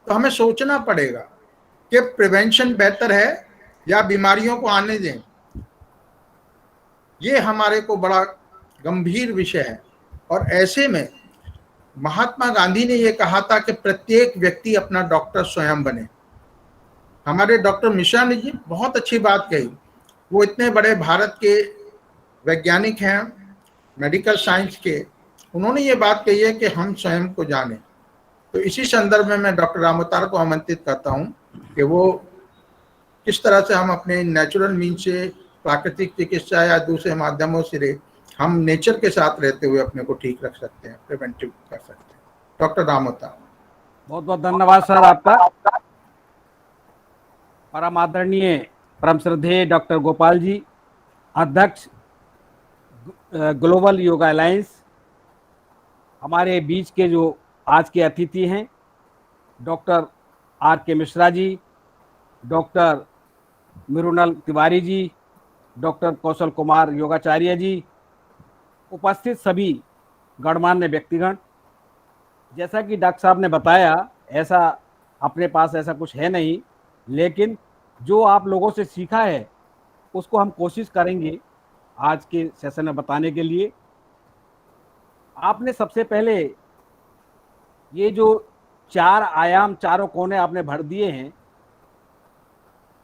तो हमें सोचना पड़ेगा कि प्रिवेंशन बेहतर है या बीमारियों को आने दें, ये हमारे को बड़ा गंभीर विषय है। और ऐसे में महात्मा गांधी ने ये कहा था कि प्रत्येक व्यक्ति अपना डॉक्टर स्वयं बने। हमारे डॉक्टर मिश्रा ने जी बहुत अच्छी बात कही। वो इतने बड़े भारत के वैज्ञानिक हैं, मेडिकल साइंस के, उन्होंने ये बात कही है कि हम स्वयं को जाने। तो इसी संदर्भ में मैं डॉक्टर रामअवतार को आमंत्रित करता हूं कि वो किस तरह से हम अपने नेचुरल मीन से, प्राकृतिक चिकित्सा या दूसरे माध्यमों से हम नेचर के साथ रहते हुए अपने को ठीक रख सकते हैं, प्रिवेंटिव कर सकते हैं। डॉक्टर रामअवतार। बहुत बहुत धन्यवाद सर आपका। परम आदरणीय परम श्रद्धेय डॉक्टर गोपाल जी, अध्यक्ष ग्लोबल योगा अलायंस, हमारे बीच के जो आज के अतिथि हैं डॉक्टर आर के मिश्रा जी, डॉक्टर मृणाल तिवारी जी, डॉक्टर कौशल कुमार योगाचार्य जी, उपस्थित सभी गणमान्य व्यक्तिगण। जैसा कि डॉक्टर साहब ने बताया, ऐसा अपने पास ऐसा कुछ है नहीं, लेकिन जो आप लोगों से सीखा है उसको हम कोशिश करेंगे आज के सेशन में बताने के लिए। आपने सबसे पहले ये जो 4 आयाम, चारों कोने आपने भर दिए हैं,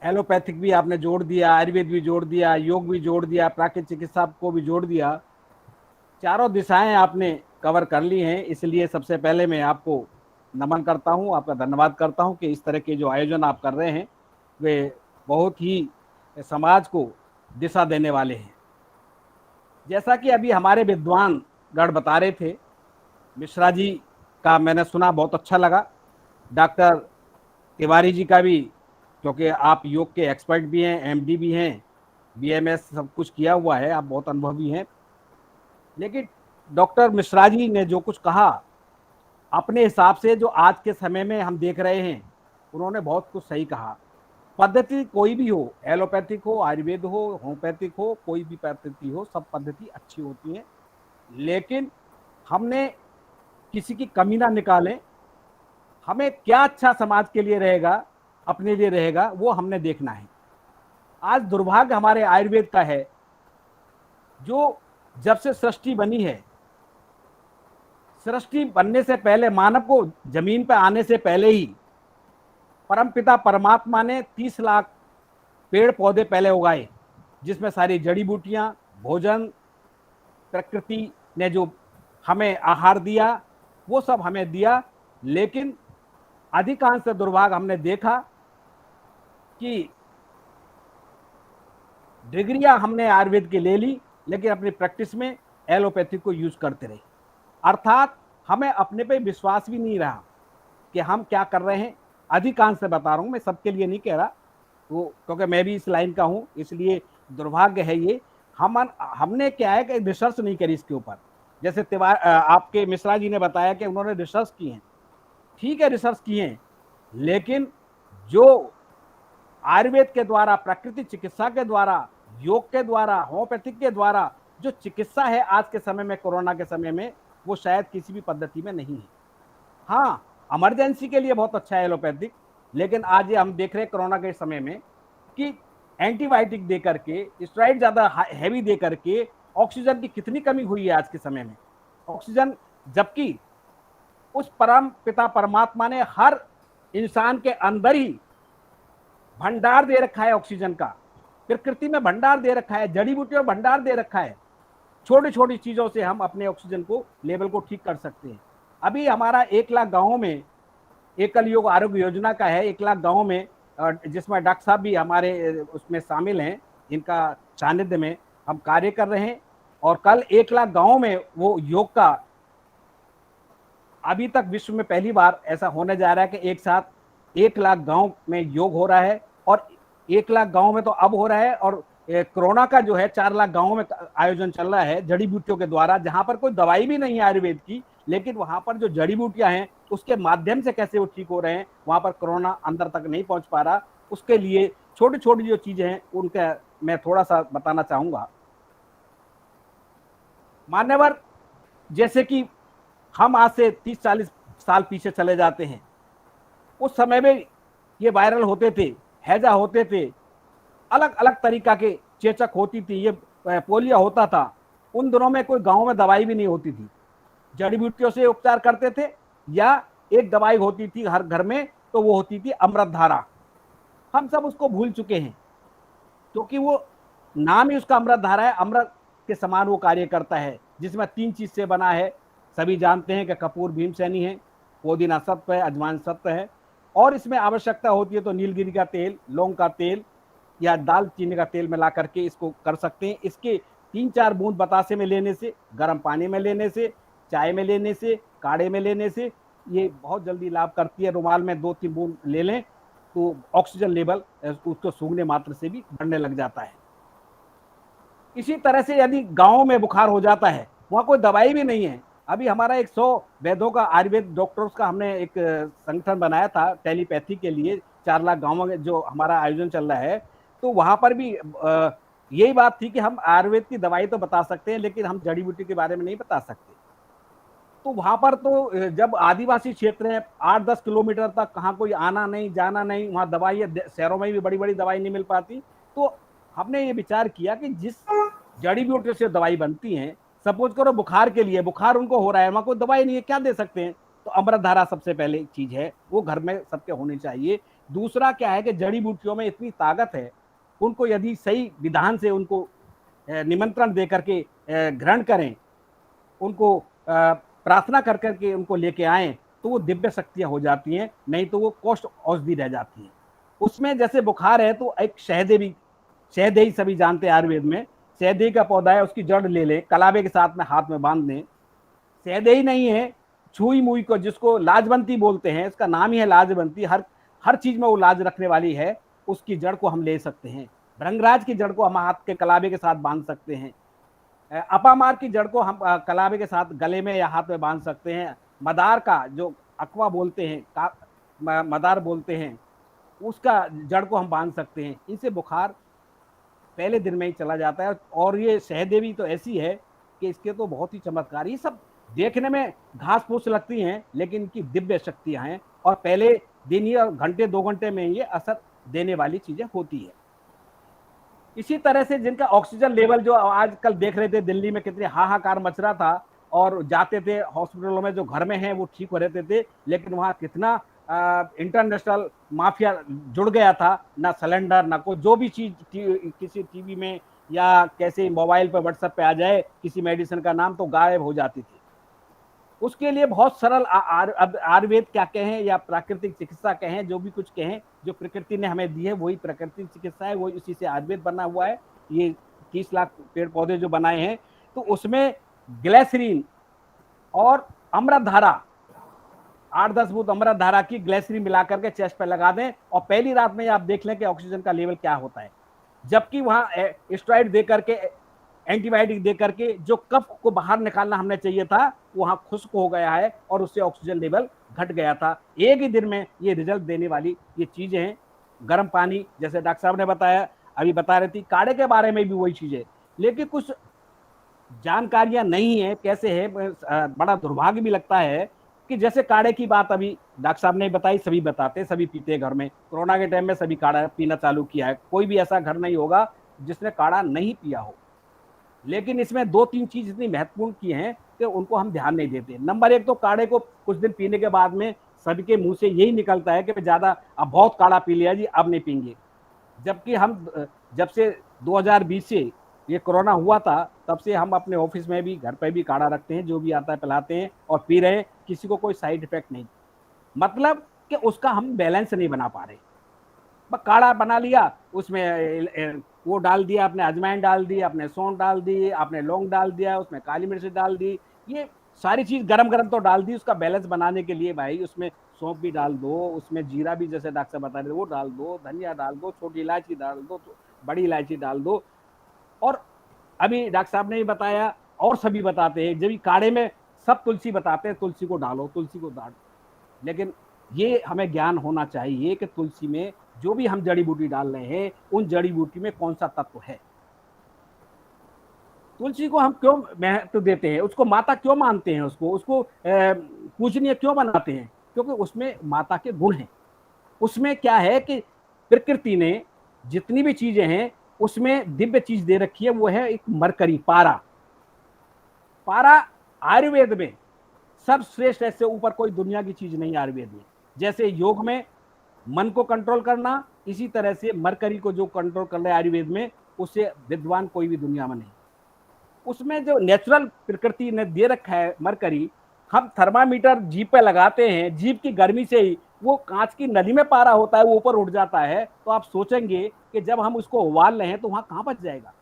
एलोपैथिक भी आपने जोड़ दिया, आयुर्वेद भी जोड़ दिया, योग भी जोड़ दिया, प्राकृतिक चिकित्सा को भी जोड़ दिया, चारों दिशाएं आपने कवर कर ली हैं। इसलिए सबसे पहले मैं आपको नमन करता हूं, आपका धन्यवाद करता हूं कि इस तरह के जो आयोजन आप कर रहे हैं वे बहुत ही समाज को दिशा देने वाले हैं। जैसा कि अभी हमारे विद्वान गण बता रहे थे, मिश्रा जी का मैंने सुना, बहुत अच्छा लगा। डॉक्टर तिवारी जी का भी, क्योंकि आप योग के एक्सपर्ट भी हैं, एमडी भी हैं, बीएमएस सब कुछ किया हुआ है, आप बहुत अनुभवी हैं। लेकिन डॉक्टर मिश्रा जी ने जो कुछ कहा अपने हिसाब से, जो आज के समय में हम देख रहे हैं, उन्होंने बहुत कुछ सही कहा। पद्धति कोई भी हो, एलोपैथिक हो, आयुर्वेद हो, होम्योपैथिक हो, कोई भी पद्धति हो, सब पद्धति अच्छी होती है, लेकिन हमने किसी की कमी ना निकालें। हमें क्या अच्छा समाज के लिए रहेगा, अपने लिए रहेगा, वो हमने देखना है। आज दुर्भाग्य हमारे आयुर्वेद का है, जो जब से सृष्टि बनी है, सृष्टि बनने से पहले, मानव को जमीन पर आने से पहले ही परमपिता परमात्मा ने 30 लाख पेड़ पौधे पहले उगाए, जिसमें सारी जड़ी बूटियां, भोजन, प्रकृति ने जो हमें आहार दिया वो सब हमें दिया। लेकिन अधिकांश दुर्भाग्य हमने देखा कि डिग्रियां हमने आयुर्वेद की ले ली, लेकिन अपनी प्रैक्टिस में एलोपैथी को यूज करते रहे। अर्थात हमें अपने पे विश्वास भी नहीं रहा कि हम क्या कर रहे हैं। अधिकांश से बता रहा हूं, मैं सबके लिए नहीं कह रहा, वो क्योंकि मैं भी इस लाइन का हूं, इसलिए दुर्भाग्य है ये। हमने क्या है कि रिसर्च नहीं करी इसके ऊपर। जैसे आपके मिश्रा जी ने बताया कि उन्होंने रिसर्च की है, ठीक है, रिसर्च की है, लेकिन जो आयुर्वेद के द्वारा, प्राकृतिक चिकित्सा के द्वारा, योग के द्वारा, होम्योपैथिक के द्वारा जो चिकित्सा है आज के समय में, कोरोना के समय में, वो शायद किसी भी पद्धति में नहीं है। हाँ, इमरजेंसी के लिए बहुत अच्छा है एलोपैथिक, लेकिन आज ये हम देख रहे हैं कोरोना के समय में कि एंटीबायोटिक दे करके, स्टेरॉइड ज्यादा हैवी दे करके ऑक्सीजन की कितनी कमी हुई है आज के समय में। ऑक्सीजन, जबकि उस परम पिता परमात्मा ने हर इंसान के अंदर ही भंडार दे रखा है ऑक्सीजन का, प्रकृति में भंडार दे रखा है, जड़ी बूटियों में भंडार दे रखा है। छोटी छोटी चीजों से हम अपने ऑक्सीजन को, लेवल को ठीक कर सकते हैं। अभी हमारा 1 लाख गांवों में एकल योग आरोग्य योजना का है, 1 लाख गांवों में, जिसमें डॉक्टर साहब भी हमारे उसमें शामिल हैं, इनका सानिध्य में हम कार्य कर रहे हैं। और कल 1 लाख गांवों में वो योग का, अभी तक विश्व में पहली बार ऐसा होने जा रहा है कि एक साथ 1 लाख गांव में योग हो रहा है। और 1 लाख गांव में तो अब हो रहा है, और कोरोना का जो है 4 लाख गांवों में आयोजन चल रहा है जड़ी बूटियों के द्वारा, जहां पर कोई दवाई भी नहीं है आयुर्वेद की, लेकिन वहां पर जो जड़ी बूटियां हैं उसके माध्यम से कैसे वो ठीक हो रहे हैं, वहां पर कोरोना अंदर तक नहीं पहुंच पा रहा। उसके लिए छोटी छोटी जो चीजें हैं उनका मैं थोड़ा सा बताना चाहूंगा। मान्यवर, जैसे कि हम आज से 30-40 साल पीछे चले जाते हैं, उस समय में ये वायरल होते थे, हैजा होते थे, अलग अलग तरीका के चेचक होती थी, ये पोलियो होता था। उन दिनों में कोई गांव में दवाई भी नहीं होती थी, जड़ी बूटियों से उपचार करते थे, या एक दवाई होती थी हर घर में, तो वो होती थी अमृत धारा। हम सब उसको भूल चुके हैं, क्योंकि वो नाम ही उसका अमृत धारा है, अमृत के समान वो कार्य करता है, जिसमें 3 चीज से बना है। सभी जानते हैं कि कपूर भीमसेनी है, पुदीना सत्व है, अजवाइन सत्व है, और इसमें आवश्यकता होती है तो नीलगिरी का तेल, लौंग का तेल या दालचीनी का तेल मिला करके इसको कर सकते हैं। इसके 3-4 बूंद बतासे में लेने से, गर्म पानी में लेने से, चाय में लेने से, काढ़े में लेने से ये बहुत जल्दी लाभ करती है। रुमाल में 2-3 बूंद ले लें तो ऑक्सीजन लेवल उसको सूंघने मात्र से भी बढ़ने लग जाता है। इसी तरह से यदि गांव में बुखार हो जाता है, वहाँ कोई दवाई भी नहीं है। अभी हमारा 100 वैद्यों का, आयुर्वेद डॉक्टर्स का हमने एक संगठन बनाया था टेलीपैथी के लिए, 4 लाख गाँवों में जो हमारा आयोजन चल रहा है, तो वहाँ पर भी यही बात थी कि हम आयुर्वेद की दवाई तो बता सकते हैं, लेकिन हम जड़ी बूटी के बारे में नहीं बता सकते। तो वहां पर तो जब आदिवासी क्षेत्र है, 8-10 किलोमीटर तक कहाँ कोई आना नहीं जाना नहीं, वहाँ दवाई, शहरों में भी बड़ी बड़ी दवाई नहीं मिल पाती, तो हमने ये विचार किया कि जिस जड़ी बूटी से दवाई बनती है, सपोज करो बुखार के लिए, बुखार उनको हो रहा है, वहाँ कोई दवाई नहीं है, क्या दे सकते हैं, तो अमृत धारा सबसे पहले चीज है, वो घर में सबके होनी चाहिए। दूसरा क्या है कि जड़ी बूटियों में इतनी ताकत है, उनको यदि सही विधान से उनको निमंत्रण दे करके ग्रहण करें, उनको प्रार्थना कर करके उनको लेके आए, तो वो दिव्य शक्तियां हो जाती हैं, नहीं तो वो कोष्ठ औषधि रह जाती है। उसमें जैसे बुखार है तो एक शहदेही सभी जानते हैं आयुर्वेद में, शहदेही का पौधा है, उसकी जड़ ले लें, कलावे के साथ में हाथ में बांध लें। शहदेही नहीं है, छुई मुई को, जिसको लाजवंती बोलते हैं, इसका नाम ही है लाजवंती, हर चीज में वो लाज रखने वाली है, उसकी जड़ को हम ले सकते हैं। भृंगराज की जड़ को हम हाथ के कलावे के साथ बांध सकते हैं। अपामार की जड़ को हम कलावे के साथ गले में या हाथ में बांध सकते हैं। मदार का, जो अकवा बोलते हैं, मदार बोलते हैं, उसका जड़ को हम बांध सकते हैं। इनसे बुखार पहले दिन में ही चला जाता है। और ये शहदेवी तो ऐसी है कि इसके तो बहुत ही चमत्कार, ये सब देखने में घास फूस लगती हैं, लेकिन इनकी दिव्य शक्तियां हैं, और पहले दिन ही और घंटे 2 घंटे में ये असर देने वाली चीजें होती है। इसी तरह से जिनका ऑक्सीजन लेवल, जो आजकल देख रहे थे दिल्ली में कितनी हाहाकार मच रहा था, और जाते थे हॉस्पिटलों में, जो घर में हैं वो ठीक हो रहते थे, लेकिन वहाँ कितना इंटरनेशनल माफिया जुड़ गया था, ना सिलेंडर, ना कोई, जो भी चीज किसी टीवी में या कैसे मोबाइल पर व्हाट्सएप पे आ जाए किसी मेडिसिन का नाम, तो गायब हो जाती थी। उसके लिए बहुत सरल अब आयुर्वेद क्या कहें या प्राकृतिक चिकित्सा कहें, जो भी कुछ कहें, जो प्रकृति ने हमें दी है वही प्राकृतिक चिकित्सा है, वही उसी से आयुर्वेद बना हुआ है। ये 30 लाख पेड़ पौधे जो बनाए हैं, तो उसमें ग्लिसरीन और अमृत धारा, 8-10 बूंद अमृत धारा की ग्लिसरीन मिला करके चेस्ट पे लगा दें, और पहली रात में आप देख लें कि ऑक्सीजन का लेवल क्या होता है। जबकि वहाँ स्टेरॉइड दे करके, एंटीबायोटिक दे करके जो कफ को बाहर निकालना हमने चाहिए था, वहाँ खुश्क हो गया है और उससे ऑक्सीजन लेवल घट गया था। एक ही दिन में ये रिजल्ट देने वाली ये चीजें हैं। गर्म पानी, जैसे डॉक्टर साहब ने बताया, अभी बता रही थी, काढ़े के बारे में भी वही चीजें, लेकिन कुछ जानकारियां नहीं है कैसे है। बड़ा दुर्भाग्य भी लगता है कि जैसे काढ़े की बात अभी डॉक्टर साहब ने बताई, सभी बताते, सभी पीते हैं घर में। कोरोना के टाइम में सभी काढ़ा पीना चालू किया है, कोई भी ऐसा घर नहीं होगा जिसने काढ़ा नहीं पिया हो। लेकिन इसमें 2-3 चीज इतनी महत्वपूर्ण की हैं कि उनको हम ध्यान नहीं देते। नंबर 1 तो काढ़े को कुछ दिन पीने के बाद में सभी के मुंह से यही निकलता है कि ज्यादा, अब बहुत काढ़ा पी लिया जी, अब नहीं पीएंगे। जबकि हम जब से 2020 से ये कोरोना हुआ था, तब से हम अपने ऑफिस में भी, घर पे भी काढ़ा रखते हैं, जो भी आता है पिलाते हैं और पी रहे हैं, किसी को कोई साइड इफेक्ट नहीं। मतलब कि उसका हम बैलेंस नहीं बना पा रहे। काढ़ा बना लिया, उसमें वो डाल दिया, आपने अजवाइन डाल दी, आपने सौंठ डाल दी, आपने लौंग डाल दिया, उसमें काली मिर्च डाल दी, ये सारी चीज गरम गरम तो डाल दी। उसका बैलेंस बनाने के लिए भाई उसमें सौंफ भी डाल दो, उसमें जीरा भी, जैसे डॉक्टर साहब बता रहे थे, वो डाल दो, धनिया डाल दो, छोटी इलायची डाल दो, बड़ी इलायची डाल दो। और अभी डॉक्टर साहब ने बताया, और सभी बताते हैं, जब काढ़े में सब तुलसी बताते हैं, तुलसी को डालो, तुलसी को डालो। लेकिन ये हमें ज्ञान होना चाहिए कि तुलसी में जो भी हम जड़ी बूटी डाल रहे हैं, उन जड़ी बूटी में कौन सा तत्व है। तुलसी को हम क्यों महत्व देते हैं, उसको माता क्यों मानते हैं, उसको पूजनीय क्यों बनाते हैं, क्योंकि उसमें माता के गुण हैं। उसमें क्या है कि प्रकृति ने जितनी भी चीजें हैं उसमें दिव्य चीज दे रखी है, वो है एक मरकरी, पारा। पारा आयुर्वेद में सब श्रेष्ठ, ऐसे ऊपर कोई दुनिया की चीज नहीं है आयुर्वेद में। जैसे योग में मन को कंट्रोल करना, इसी तरह से मरकरी को जो कंट्रोल कर रहे हैं आयुर्वेद में, उससे विद्वान कोई भी दुनिया में नहीं। उसमें जो नेचुरल प्रकृति ने दे रखा है मरकरी, हम थर्मामीटर जीभ पे लगाते हैं, जीभ की गर्मी से ही वो कांच की नली में पारा होता है, वो ऊपर उठ जाता है। तो आप सोचेंगे कि जब हम उसको उबाल रहे हैं तो वहां कहां बच जाएगा।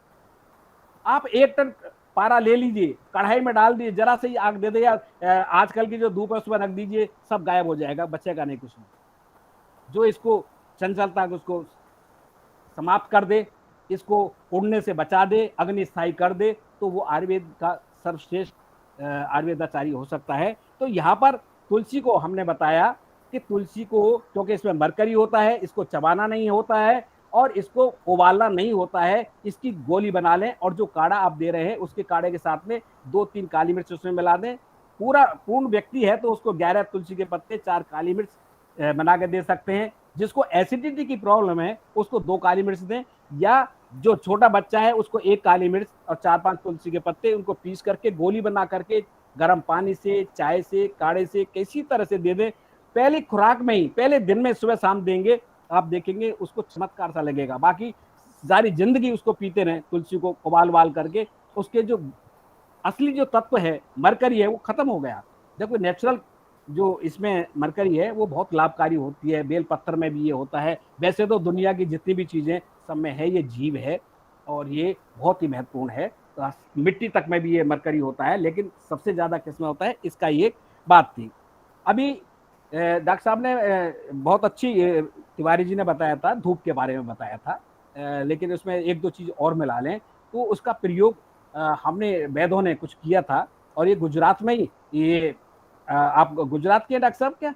आप 1 टन पारा ले लीजिए, कढ़ाई में डाल दीजिए, जरा से ही आग दे दे, या आजकल की जो धूप है उसमें रख दीजिए, सब गायब हो जाएगा, बचेगा नहीं कुछ नहीं। जो इसको चंचलता को उसको समाप्त कर दे, इसको उड़ने से बचा दे, अग्नि स्थायी कर दे, तो वो आयुर्वेद का सर्वश्रेष्ठ आयुर्वेदाचार्य हो सकता है। तो यहाँ पर तुलसी को हमने बताया कि तुलसी को, क्योंकि इसमें मरकरी होता है, इसको चबाना नहीं होता है और इसको उबालना नहीं होता है, इसकी गोली बना लें और जो काढ़ा आप दे रहे हैं उसके काढ़े के साथ में 2-3 काली मिर्च उसमें मिला दें। पूर्ण व्यक्ति है तो उसको 11 तुलसी के पत्ते, 4 काली मिर्च बना के दे सकते हैं। जिसको एसिडिटी की प्रॉब्लम है उसको 2 काली मिर्च दें, या जो छोटा बच्चा है उसको 1 काली मिर्च और 4-5 तुलसी के पत्ते, उनको पीस करके गोली बना करके गर्म पानी से, चाय से, काढ़े से, किसी तरह से दे दें। पहली खुराक में ही, पहले दिन में सुबह शाम देंगे, आप देखेंगे उसको चमत्कार सा लगेगा। बाकी सारी जिंदगी उसको पीते रहें, तुलसी को उबाल करके, उसके जो असली जो तत्व है मरकरी है वो खत्म हो गया। देखो नेचुरल जो इसमें मरकरी है वो बहुत लाभकारी होती है, बेल पत्थर में भी ये होता है। वैसे तो दुनिया की जितनी भी चीजें सब में है, ये जीव है और ये बहुत ही महत्वपूर्ण है। तो मिट्टी तक में भी ये मरकरी होता है, लेकिन सबसे ज्यादा किसमें होता है, इसका ये बात थी। अभी डॉक्टर साहब ने बहुत अच्छी, तिवारी जी ने बताया था, धूप के बारे में बताया था, लेकिन उसमें 1-2 चीज और मिला लें तो उसका प्रयोग हमने वैद्यों ने कुछ किया था। और ये गुजरात में ही, ये आप गुजरात के डॉक्टर साहब क्या?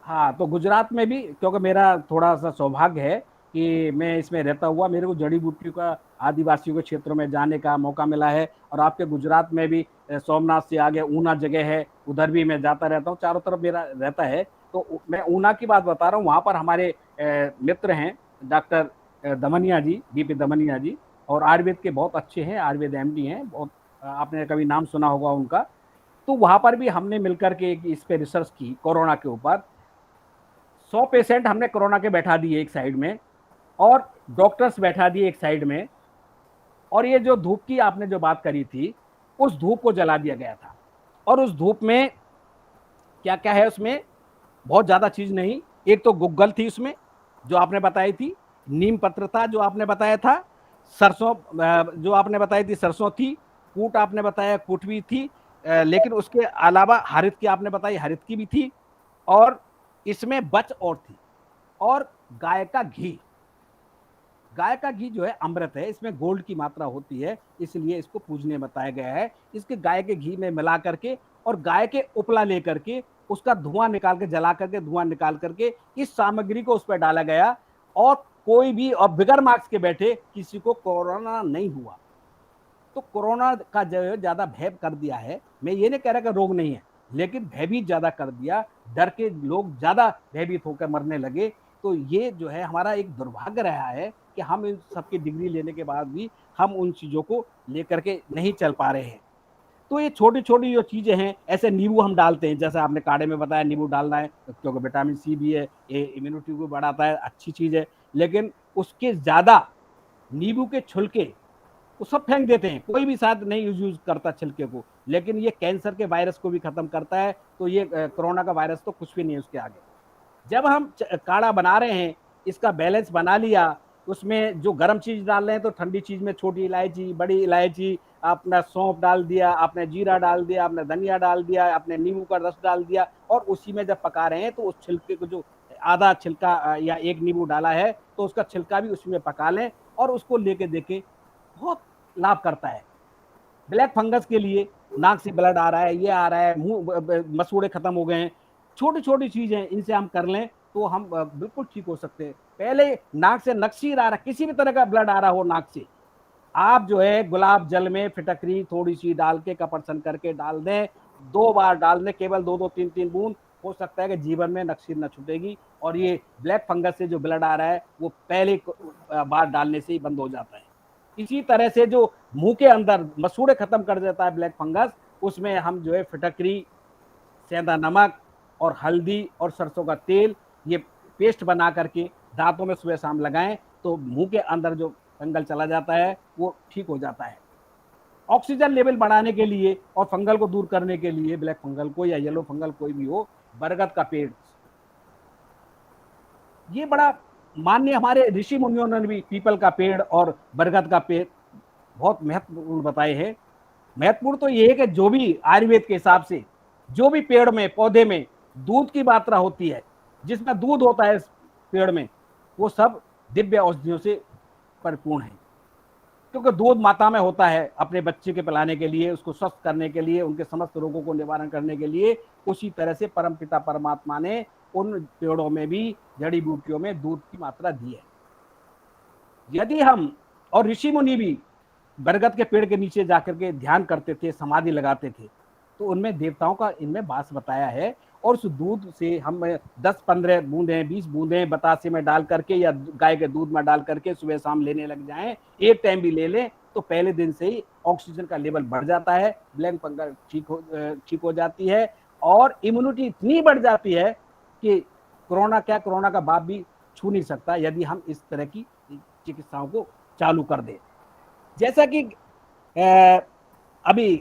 हाँ, तो गुजरात में भी, क्योंकि मेरा थोड़ा सा सौभाग्य है कि मैं इसमें रहता हुआ मेरे को जड़ी बूटियों का आदिवासियों के क्षेत्रों में जाने का मौका मिला है। और आपके गुजरात में भी सोमनाथ से आगे ऊना जगह है, उधर भी मैं जाता रहता हूँ, चारों तरफ मेरा रहता है। तो मैं ऊना की बात बता रहा हूँ, वहाँ पर हमारे मित्र हैं डॉक्टर दमनिया जी, बीपी दमनिया जी, और आयुर्वेद के बहुत अच्छे हैं, आयुर्वेद एमडी हैं, बहुत आपने कभी नाम सुना होगा उनका। तो वहाँ पर भी हमने मिलकर के इस पे रिसर्च की कोरोना के ऊपर। 100 पेशेंट हमने कोरोना के बैठा दिए एक साइड में और डॉक्टर्स बैठा दिए एक साइड में, और ये जो धूप की आपने जो बात करी थी, उस धूप को जला दिया गया था। और उस धूप में क्या क्या है, उसमें बहुत ज्यादा चीज नहीं। एक तो गुग्गल थी उसमें जो आपने बताई थी, नीम पत्र था जो आपने बताया था, सरसों जो आपने बताई थी सरसों थी, कूट आपने बताया कूट भी थी, लेकिन उसके अलावा हरित की आपने बताई, हरित की भी थी, और इसमें बच और थी, और गाय का घी। गाय का घी जो है अमृत है, इसमें गोल्ड की मात्रा होती है, इसलिए इसको पूजने बताया गया है। इसके गाय के घी में मिला करके और गाय के उपला लेकर के उसका धुआं निकाल के, जला करके धुआं निकाल करके इस सामग्री को उस पर डाला गया, और कोई भी, और बिगर मार्क्स के बैठे किसी को कोरोना नहीं हुआ। तो कोरोना का जो ज्यादा भय कर दिया है, मैं ये नहीं कह रहा कि रोग नहीं है, लेकिन भयभीत ज्यादा कर दिया, डर के लोग ज्यादा भयभीत होकर मरने लगे। तो ये जो है हमारा एक दुर्भाग्य रहा है कि हम इन सबकी डिग्री लेने के बाद भी हम उन चीजों को लेकर के नहीं चल पा रहे हैं। तो ये छोटी छोटी जो चीजें हैं, ऐसे नींबू हम डालते हैं, जैसे आपने काढ़े में बताया नींबू डालना है, क्योंकि विटामिन सी भी है, ये इम्यूनिटी को बढ़ाता है, अच्छी चीज है। लेकिन उसके ज्यादा नींबू के छिलके वो सब फेंक देते हैं, कोई भी शायद नहीं यूज करता छिलके को, लेकिन ये कैंसर के वायरस को भी खत्म करता है। तो ये कोरोना का वायरस तो कुछ भी नहीं है उसके आगे। जब हम काढ़ा बना रहे हैं, इसका बैलेंस बना लिया, उसमें जो गर्म चीज डाल रहे हैं तो ठंडी चीज में छोटी इलायची, बड़ी इलायची, आपने सौंफ डाल दिया, आपने जीरा डाल दिया, आपने धनिया डाल दिया, आपने नींबू का रस डाल दिया, और उसी में जब पका रहे हैं तो उस छिलके को, जो आधा छिलका या एक नींबू डाला है तो उसका छिलका भी उसी में पका लें, और उसको लेके देखें, बहुत लाभ करता है। ब्लैक फंगस के लिए, नाक से ब्लड आ रहा है, ये आ रहा है, मुंह मसूड़े खत्म हो गए हैं, छोटी छोटी चीजें इनसे हम कर लें तो हम बिल्कुल ठीक हो सकते हैं। पहले नाक से नक्सीर आ रहा, किसी भी तरह का ब्लड आ रहा हो नाक से, आप जो है गुलाब जल में फिटकरी थोड़ी सी डाल के कपड़सन करके डाल दें, 2 बार डाल दें, केवल 2-2, 3-3 बूंद, हो सकता है कि जीवन में नक्सीर न छूटेगी, और ये ब्लैक फंगस से जो ब्लड आ रहा है वो पहले बार डालने से ही बंद हो जाता है। इसी तरह से जो मुंह के अंदर मसूड़े खत्म कर देता है ब्लैक फंगस, उसमें हम जो है फिटकरी, सेंधा नमक और हल्दी और सरसों का तेल ये पेस्ट बना करके दांतों में सुबह शाम लगाएं तो मुंह के अंदर जो फंगल चला जाता है वो ठीक हो जाता है। ऑक्सीजन लेवल बढ़ाने के लिए और फंगल को दूर करने के लिए, ब्लैक फंगल को या येलो फंगल कोई भी हो, बरगद का पेड़, ये बड़ा मान्य हमारे ऋषि मुनियों ने भी पीपल का पेड़ और बरगद का पेड़ बहुत महत्वपूर्ण बताए हैं। महत्वपूर्ण तो ये है कि जो भी आयुर्वेद के हिसाब से जो भी पेड़ में, पौधे में दूध की मात्रा होती है, जिसमें दूध होता है इस पेड़ में, वो सब दिव्य औषधियों से परिपूर्ण है। क्योंकि दूध माता में होता है अपने बच्चे के पिलाने के लिए, उसको स्वस्थ करने के लिए, उनके समस्त रोगों को निवारण करने के लिए। उसी तरह से परमपिता परमात्मा ने उन पेड़ों में भी, जड़ी बूटियों में दूध की मात्रा दी है। यदि हम, और ऋषि मुनि भी बरगद के पेड़ के नीचे जाकर के ध्यान करते थे, समाधि लगाते थे, तो उनमें देवताओं का इनमें वास बताया है। और उस दूध से हम 10-15 बूंदें, 20 बूंदें बतासे में डाल करके या गाय के दूध में डाल करके सुबह शाम लेने लग जाएं, एक टाइम भी ले लें, तो पहले दिन से ही ऑक्सीजन का लेवल बढ़ जाता है, ब्लैक फंगस ठीक हो जाती है, और इम्यूनिटी इतनी बढ़ जाती है कि कोरोना का बाप भी छू नहीं सकता, यदि हम इस तरह की चिकित्साओं को चालू कर दें। जैसा कि अभी,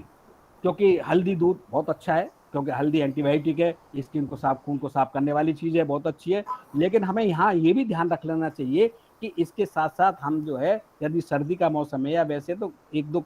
क्योंकि हल्दी दूध बहुत अच्छा है, क्योंकि हल्दी एंटीबायोटिक है, स्किन को साफ, खून को साफ करने वाली चीज़ है, बहुत अच्छी है। लेकिन हमें यहाँ ये भी ध्यान रख लेना चाहिए कि इसके साथ साथ हम जो है, यदि सर्दी का मौसम है या वैसे, तो 1-2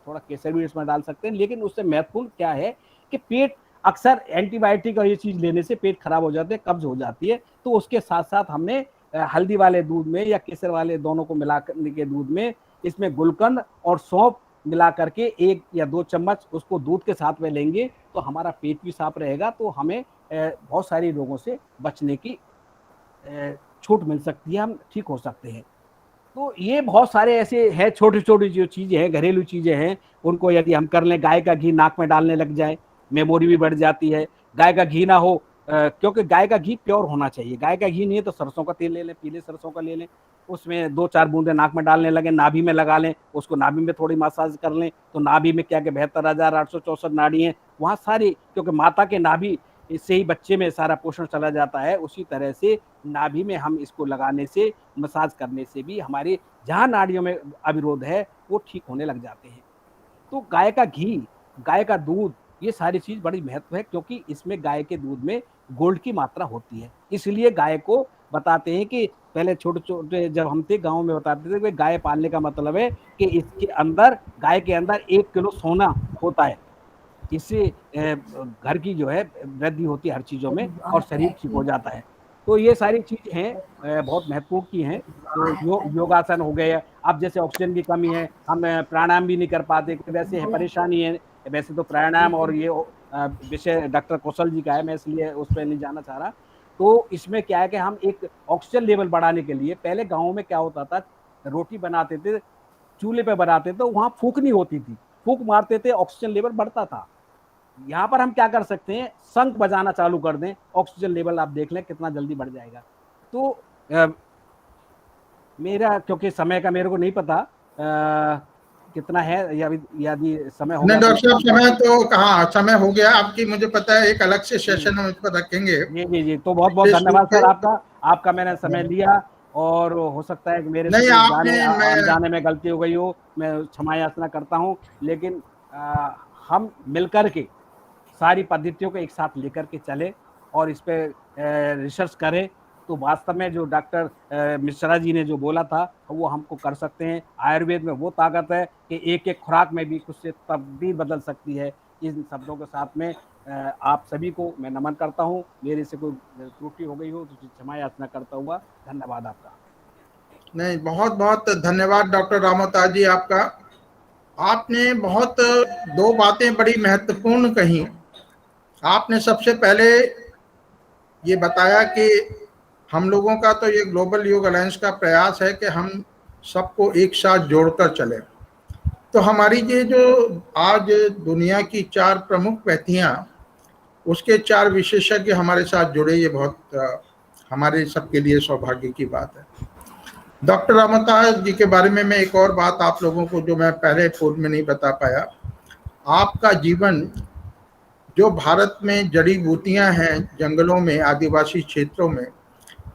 थोड़ा केसर भी इसमें डाल सकते हैं। लेकिन उससे महत्वपूर्ण क्या है कि पेट, अक्सर एंटीबायोटिक और ये चीज़ लेने से पेट खराब हो जाते हैं, कब्ज हो जाती है, तो उसके साथ साथ हमने हल्दी वाले दूध में या केसर वाले, दोनों को मिला के दूध में, इसमें गुलकंद और सौंफ मिला करके 1 या 2 चम्मच उसको दूध के साथ में लेंगे तो हमारा पेट भी साफ रहेगा, तो हमें बहुत सारी रोगों से बचने की छूट मिल सकती है, हम ठीक हो सकते हैं। तो ये बहुत सारे ऐसे हैं, छोटी छोटी जो चीज़ें हैं, घरेलू चीज़ें हैं, उनको यदि हम कर लें, गाय का घी नाक में डालने लग जाए, मेमोरी भी बढ़ जाती है। गाय का घी ना हो, क्योंकि गाय का घी प्योर होना चाहिए, गाय का घी नहीं है तो सरसों का तेल ले लें, पीले सरसों का ले लें, उसमें 2-4 बूंदे नाक में डालने लगे, नाभि में लगा लें, उसको नाभि में थोड़ी मसाज कर लें, तो नाभि में क्या कि 72,864 नाड़ी हैं, वहाँ सारी, क्योंकि माता के नाभि से ही बच्चे में सारा पोषण चला जाता है, उसी तरह से नाभि में हम इसको लगाने से, मसाज करने से भी हमारे जहाँ नाड़ियों में अविरोध है वो ठीक होने लग जाते हैं। तो गाय का घी, गाय का दूध, ये सारी चीज़ बड़ी महत्व है, क्योंकि इसमें गाय के दूध में गोल्ड की मात्रा होती है। इसलिए गाय को बताते हैं कि पहले छोटे-छोटे जब हम थे गाँव में बताते थे कि गाय पालने का मतलब है कि इसके अंदर, गाय के अंदर 1 किलो सोना होता है। इससे घर की जो है वृद्धि होती है हर चीज़ों में, और शरीर ठीक हो जाता है। तो ये सारी चीज़ हैं, बहुत महत्वपूर्ण की हैं। तो योगासन हो गए, अब जैसे ऑक्सीजन की कमी है, हम प्राणायाम भी नहीं कर पाते, वैसे है परेशानी है। वैसे तो प्राणायाम और ये विषय डॉक्टर कौशल जी का है, मैं इसलिए उस पर नहीं जाना चाह रहा। तो इसमें क्या है कि हम एक ऑक्सीजन लेवल बढ़ाने के लिए, पहले गाँव में क्या होता था, रोटी बनाते थे, चूल्हे पे बनाते थे, वहाँ फूंक नहीं होती थी, फूंक मारते थे, ऑक्सीजन लेवल बढ़ता था। यहाँ पर हम क्या कर सकते हैं, शंख बजाना चालू कर दें, ऑक्सीजन लेवल आप देख लें कितना जल्दी बढ़ जाएगा। तो मेरा, क्योंकि समय का मेरे को नहीं पता कितना है, यदि समय हो नहीं डॉक्टर साहब, समय तो कहाँ, समय हो गया आपकी, मुझे पता है, एक अलग से सेशन हम इस पर रखेंगे। जी, तो बहुत बहुत धन्यवाद सर आपका मैंने समय लिया, और हो सकता है कि मेरे से जाने में गलती हो गई हो, मैं क्षमा याचना करता हूँ। लेकिन हम मिलकर के सारी पद्धतियों को एक साथ लेकर के चले और इस पे रिसर्च करें, तो वास्तव में जो डॉक्टर मिश्रा जी ने जो बोला था वो हमको कर सकते हैं। आयुर्वेद में वो ताकत है कि एक एक खुराक में भी कुछ से तब्दील बदल सकती है। इन शब्दों के साथ में आप सभी को मैं नमन करता हूँ। मेरे से कोई त्रुटि हो गई हो तो क्षमा याचना करता हुआ धन्यवाद आपका। नहीं, बहुत बहुत धन्यवाद डॉक्टर रामोता जी आपका। आपने बहुत 2 बातें बड़ी महत्वपूर्ण कही। आपने सबसे पहले ये बताया कि हम लोगों का तो ये ग्लोबल योग अलायंस का प्रयास है कि हम सबको एक साथ जोड़कर चलें। तो हमारी ये जो आज दुनिया की 4 प्रमुख व्यक्तियाँ, उसके 4 विशेषज्ञ हमारे साथ जुड़े, ये बहुत हमारे सबके लिए सौभाग्य की बात है। डॉक्टर रामावतार जी के बारे में मैं एक और बात आप लोगों को जो मैं पहले पूर्व में नहीं बता पाया, आपका जीवन जो भारत में जड़ी बूटियां हैं जंगलों में, आदिवासी क्षेत्रों में,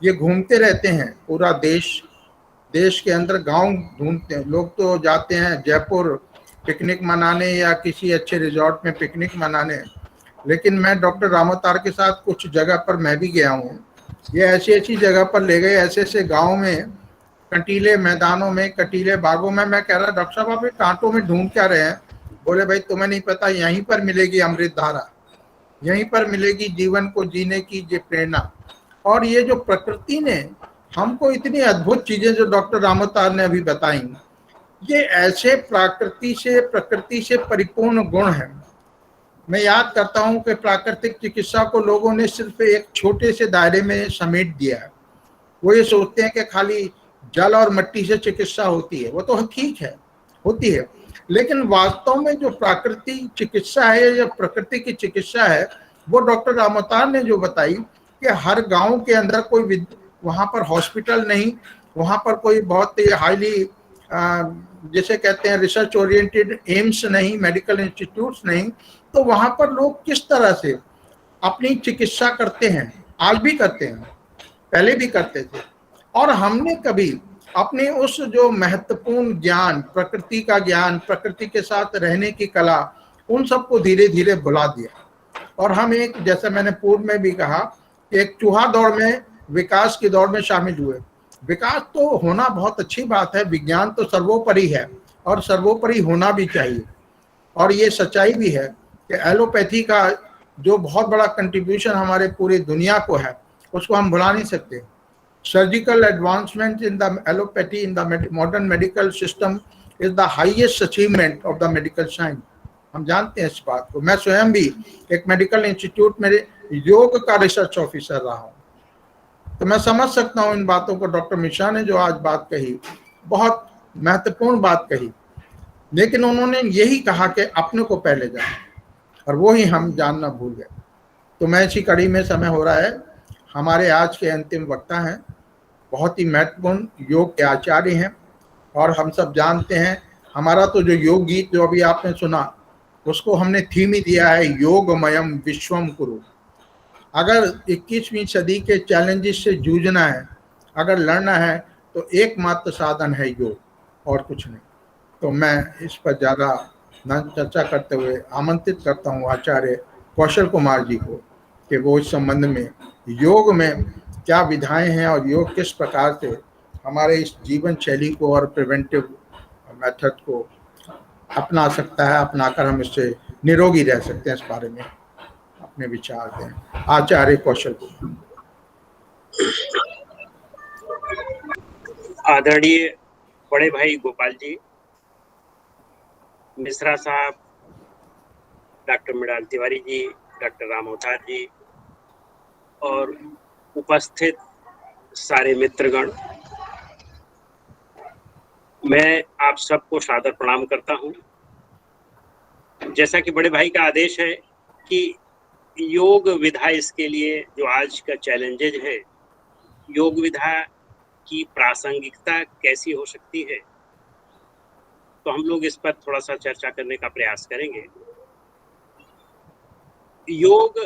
ये घूमते रहते हैं पूरा देश के अंदर गांव ढूंढते हैं। लोग तो जाते हैं जयपुर पिकनिक मनाने या किसी अच्छे रिजॉर्ट में पिकनिक मनाने, लेकिन मैं डॉक्टर रामावतार के साथ कुछ जगह पर मैं भी गया हूँ। ये ऐसी ऐसी जगह पर ले गए, ऐसे ऐसे गाँव में, कटीले मैदानों में, कटीले बागों में। मैं कह रहा डॉक्टर साहब आप कांटों में ढूंढ क्या रहे हैं? बोले भाई तुम्हें नहीं पता, यहीं पर मिलेगी अमृत धारा, यहीं पर मिलेगी जीवन को जीने की ये प्रेरणा। और ये जो प्रकृति ने हमको इतनी अद्भुत चीजें जो डॉक्टर रामावतार ने अभी बताई, ये ऐसे प्रकृति से परिपूर्ण गुण है। मैं याद करता हूं कि प्राकृतिक चिकित्सा को लोगों ने सिर्फ एक छोटे से दायरे में समेट दिया है। वो ये सोचते हैं कि खाली जल और मिट्टी से चिकित्सा होती है। वो तो ठीक है, होती है, लेकिन वास्तव में जो प्राकृतिक चिकित्सा है या प्रकृति की चिकित्सा है, वो डॉक्टर रामावतार ने जो बताई कि हर गांव के अंदर कोई वहां पर हॉस्पिटल नहीं, वहां पर कोई बहुत ही हाईली जैसे कहते हैं रिसर्च ओरिएंटेड एम्स नहीं, मेडिकल इंस्टीट्यूट्स नहीं, तो वहां पर लोग किस तरह से अपनी चिकित्सा करते हैं, आज भी करते हैं, पहले भी करते थे। और हमने कभी अपने उस जो महत्वपूर्ण ज्ञान, प्रकृति का ज्ञान, प्रकृति के साथ रहने की कला, उन सबको धीरे धीरे भुला दिया। और हम एक, जैसा मैंने पूर्व में भी कहा, एक चूहा दौड़ में, विकास की दौड़ में शामिल हुए। विकास तो होना बहुत अच्छी बात है, विज्ञान तो सर्वोपरि है और सर्वोपरि होना भी चाहिए। और ये सच्चाई भी है कि एलोपैथी का जो बहुत बड़ा कंट्रीब्यूशन हमारे पूरी दुनिया को है, उसको हम भुला नहीं सकते। Surgical advancement in the allopathy in the modern medical system is the highest achievement of the medical science. हम जानते हैं इस बात को। मैं स्वयं भी एक मेडिकल इंस्टीट्यूट में योग का रिसर्च ऑफिसर रहा हूँ, तो मैं समझ सकता हूँ इन बातों को। डॉक्टर मिश्रा ने जो आज बात कही, बहुत महत्वपूर्ण बात कही, लेकिन उन्होंने यही कहा कि अपने को पहले जाए, और वो ही हम जानना भूल गए। तो मैं इसी कड़ी में, समय हो रहा है, हमारे आज के अंतिम वक्ता हैं, बहुत ही महत्वपूर्ण योग के आचार्य हैं। और हम सब जानते हैं, हमारा तो जो योग गीत जो अभी आपने सुना, उसको हमने थीम ही दिया है, योगमयम विश्वम कुरु। अगर 21वीं सदी के चैलेंजेस से जूझना है, अगर लड़ना है, तो एकमात्र साधन है योग, और कुछ नहीं। तो मैं इस पर ज़्यादा न चर्चा करते हुए आमंत्रित करता हूँ आचार्य कौशल कुमार जी को कि वो इस संबंध में योग में क्या विधाएं हैं और योग किस प्रकार से हमारे इस जीवन शैली को और प्रिवेंटिव मेथड को अपना सकता है, अपनाकर हम इससे निरोगी रह सकते हैं, इस बारे में अपने विचार दें। आचार्य कौशल कुमार। आदरणीय बड़े भाई गोपाल जी, मिश्रा साहब, डॉक्टर मृणाल तिवारी जी, डॉक्टर रामावतार जी और उपस्थित सारे मित्रगण, मैं आप सबको सादर प्रणाम करता हूं। जैसा कि बड़े भाई का आदेश है कि योग विधा, इसके लिए जो आज का चैलेंजेज है, योग विधा की प्रासंगिकता कैसी हो सकती है, तो हम लोग इस पर थोड़ा सा चर्चा करने का प्रयास करेंगे। योग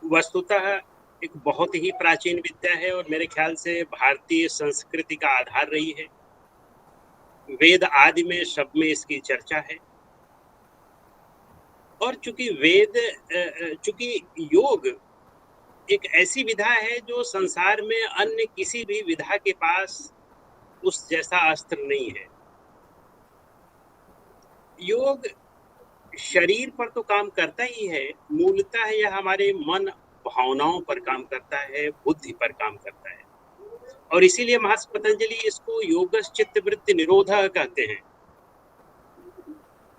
वस्तुतः एक बहुत ही प्राचीन विद्या है और मेरे ख्याल से भारतीय संस्कृति का आधार रही है। वेद आदि में, सब में इसकी चर्चा है। और चूंकि योग एक ऐसी विधा है जो संसार में अन्य किसी भी विधा के पास उस जैसा अस्त्र नहीं है। योग शरीर पर तो काम करता ही है, मूलतः यह हमारे मन भावनाओं पर काम करता है, बुद्धि पर काम करता है। और इसीलिए महर्षि पतंजलि इसको योगस्य चित्तवृत्ति निरोधः कहते हैं।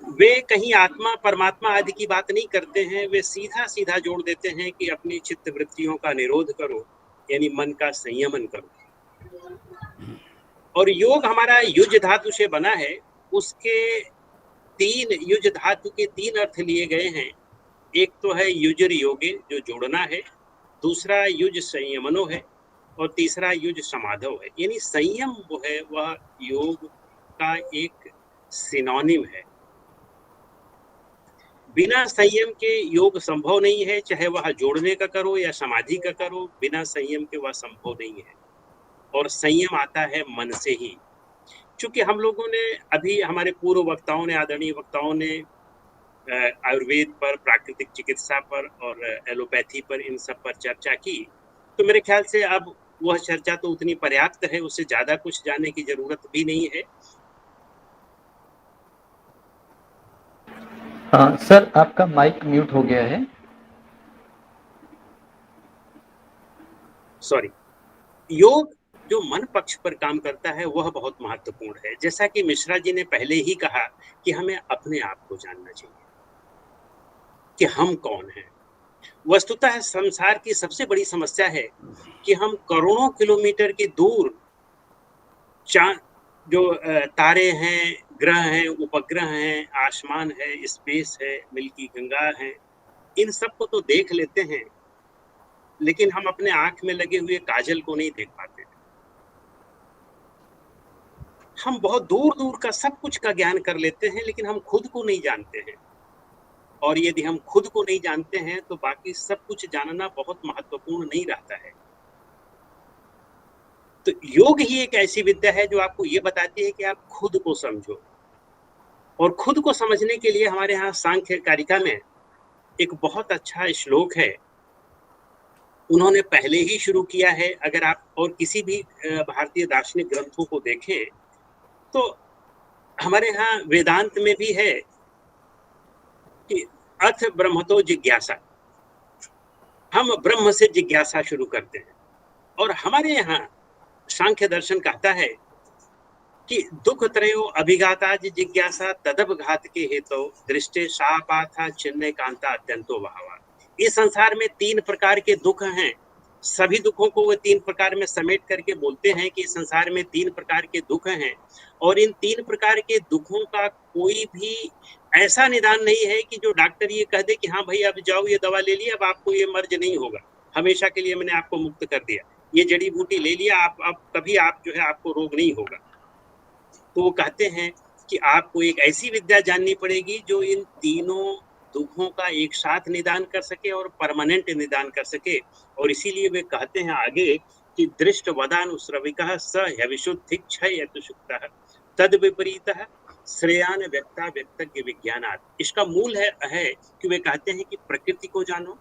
वे कहीं आत्मा परमात्मा आदि की बात नहीं करते हैं, वे सीधा सीधा जोड़ देते हैं कि अपनी चित्त वृत्तियों का निरोध करो, यानी मन का संयमन करो। और योग हमारा युज धातु से बना है, उसके 3 युज धातु के 3 अर्थ लिए गए हैं। एक तो है युजर योगे जो जोड़ना है, दूसरा युज संयमनो है और तीसरा युज समाधव है। यानी संयम वो है वह योग का एक सिनोनिम है। बिना संयम के योग संभव नहीं है, चाहे वह जोड़ने का करो या समाधि का करो, बिना संयम के वह संभव नहीं है। और संयम आता है मन से ही। चूंकि हम लोगों ने अभी हमारे पूर्व वक्ताओं ने, आदरणीय वक्ताओं ने आयुर्वेद पर, प्राकृतिक चिकित्सा पर और एलोपैथी पर, इन सब पर चर्चा की, तो मेरे ख्याल से अब वह चर्चा तो उतनी पर्याप्त है, उससे ज्यादा कुछ जानने की जरूरत भी नहीं है। सर आपका माइक म्यूट हो गया है। सॉरी। योग जो मन पक्ष पर काम करता है वह बहुत महत्वपूर्ण है। जैसा कि मिश्रा जी ने पहले ही कहा कि हमें अपने आप को जानना चाहिए कि हम कौन हैं। वस्तुतः संसार की सबसे बड़ी समस्या है कि हम करोड़ों किलोमीटर की दूर जो तारे हैं, ग्रह हैं, उपग्रह हैं, आसमान है, स्पेस है, मिल्की गंगा है, इन सब को तो देख लेते हैं, लेकिन हम अपने आंख में लगे हुए काजल को नहीं देख पाते। हम बहुत दूर दूर का सब कुछ का ज्ञान कर लेते हैं, लेकिन हम खुद को नहीं जानते हैं। और यदि हम खुद को नहीं जानते हैं तो बाकी सब कुछ जानना बहुत महत्वपूर्ण नहीं रहता है। तो योग ही एक ऐसी विद्या है जो आपको ये बताती है कि आप खुद को समझो। और खुद को समझने के लिए हमारे यहाँ सांख्य कारिका में एक बहुत अच्छा श्लोक है, उन्होंने पहले ही शुरू किया है। अगर आप और किसी भी भारतीय दार्शनिक ग्रंथों को देखें तो हमारे यहाँ वेदांत में भी है कि अर्थ ब्रह्मतो जिज्ञासा, हम ब्रह्म से जिज्ञासा शुरू करते हैं। और हमारे यहाँ सांख्य दर्शन कहता है कि दुख त्रयो अभिघाता जिज्ञासा तदपघात के हेतु दृष्टे शापाथा चिन्ह कांता अत्यंतो भावा। इस संसार में 3 प्रकार के दुख हैं। सभी दुखों को वो 3 प्रकार में समेट करके बोलते हैं कि इस संसार में 3 प्रकार के दुख हैं, और इन 3 प्रकार के दुखों का कोई भी ऐसा निदान नहीं है कि जो डॉक्टर ये कह दे कि हाँ भाई अब जाओ ये दवा ले लिया, अब आपको ये मर्ज नहीं होगा, हमेशा के लिए मैंने आपको मुक्त कर दिया, ये जड़ी बूटी ले लिया, आप अब कभी आप जो है आपको रोग नहीं होगा। तो वो कहते हैं कि आपको एक ऐसी विद्या जाननी पड़ेगी जो इन तीनों दुखों का एक साथ निदान कर सके और परमानेंट निदान कर सके। और इसीलिए वे कहते हैं आगे कि दृष्ट वदानुश्रविकः स ह्यविशुद्धिः क्षयतुषुक्तः तद विपरीतः श्रेयान व्यक्ता व्यक्तज्ञ विज्ञानात्। इसका मूल है कि वे कहते हैं कि प्रकृति को जानो,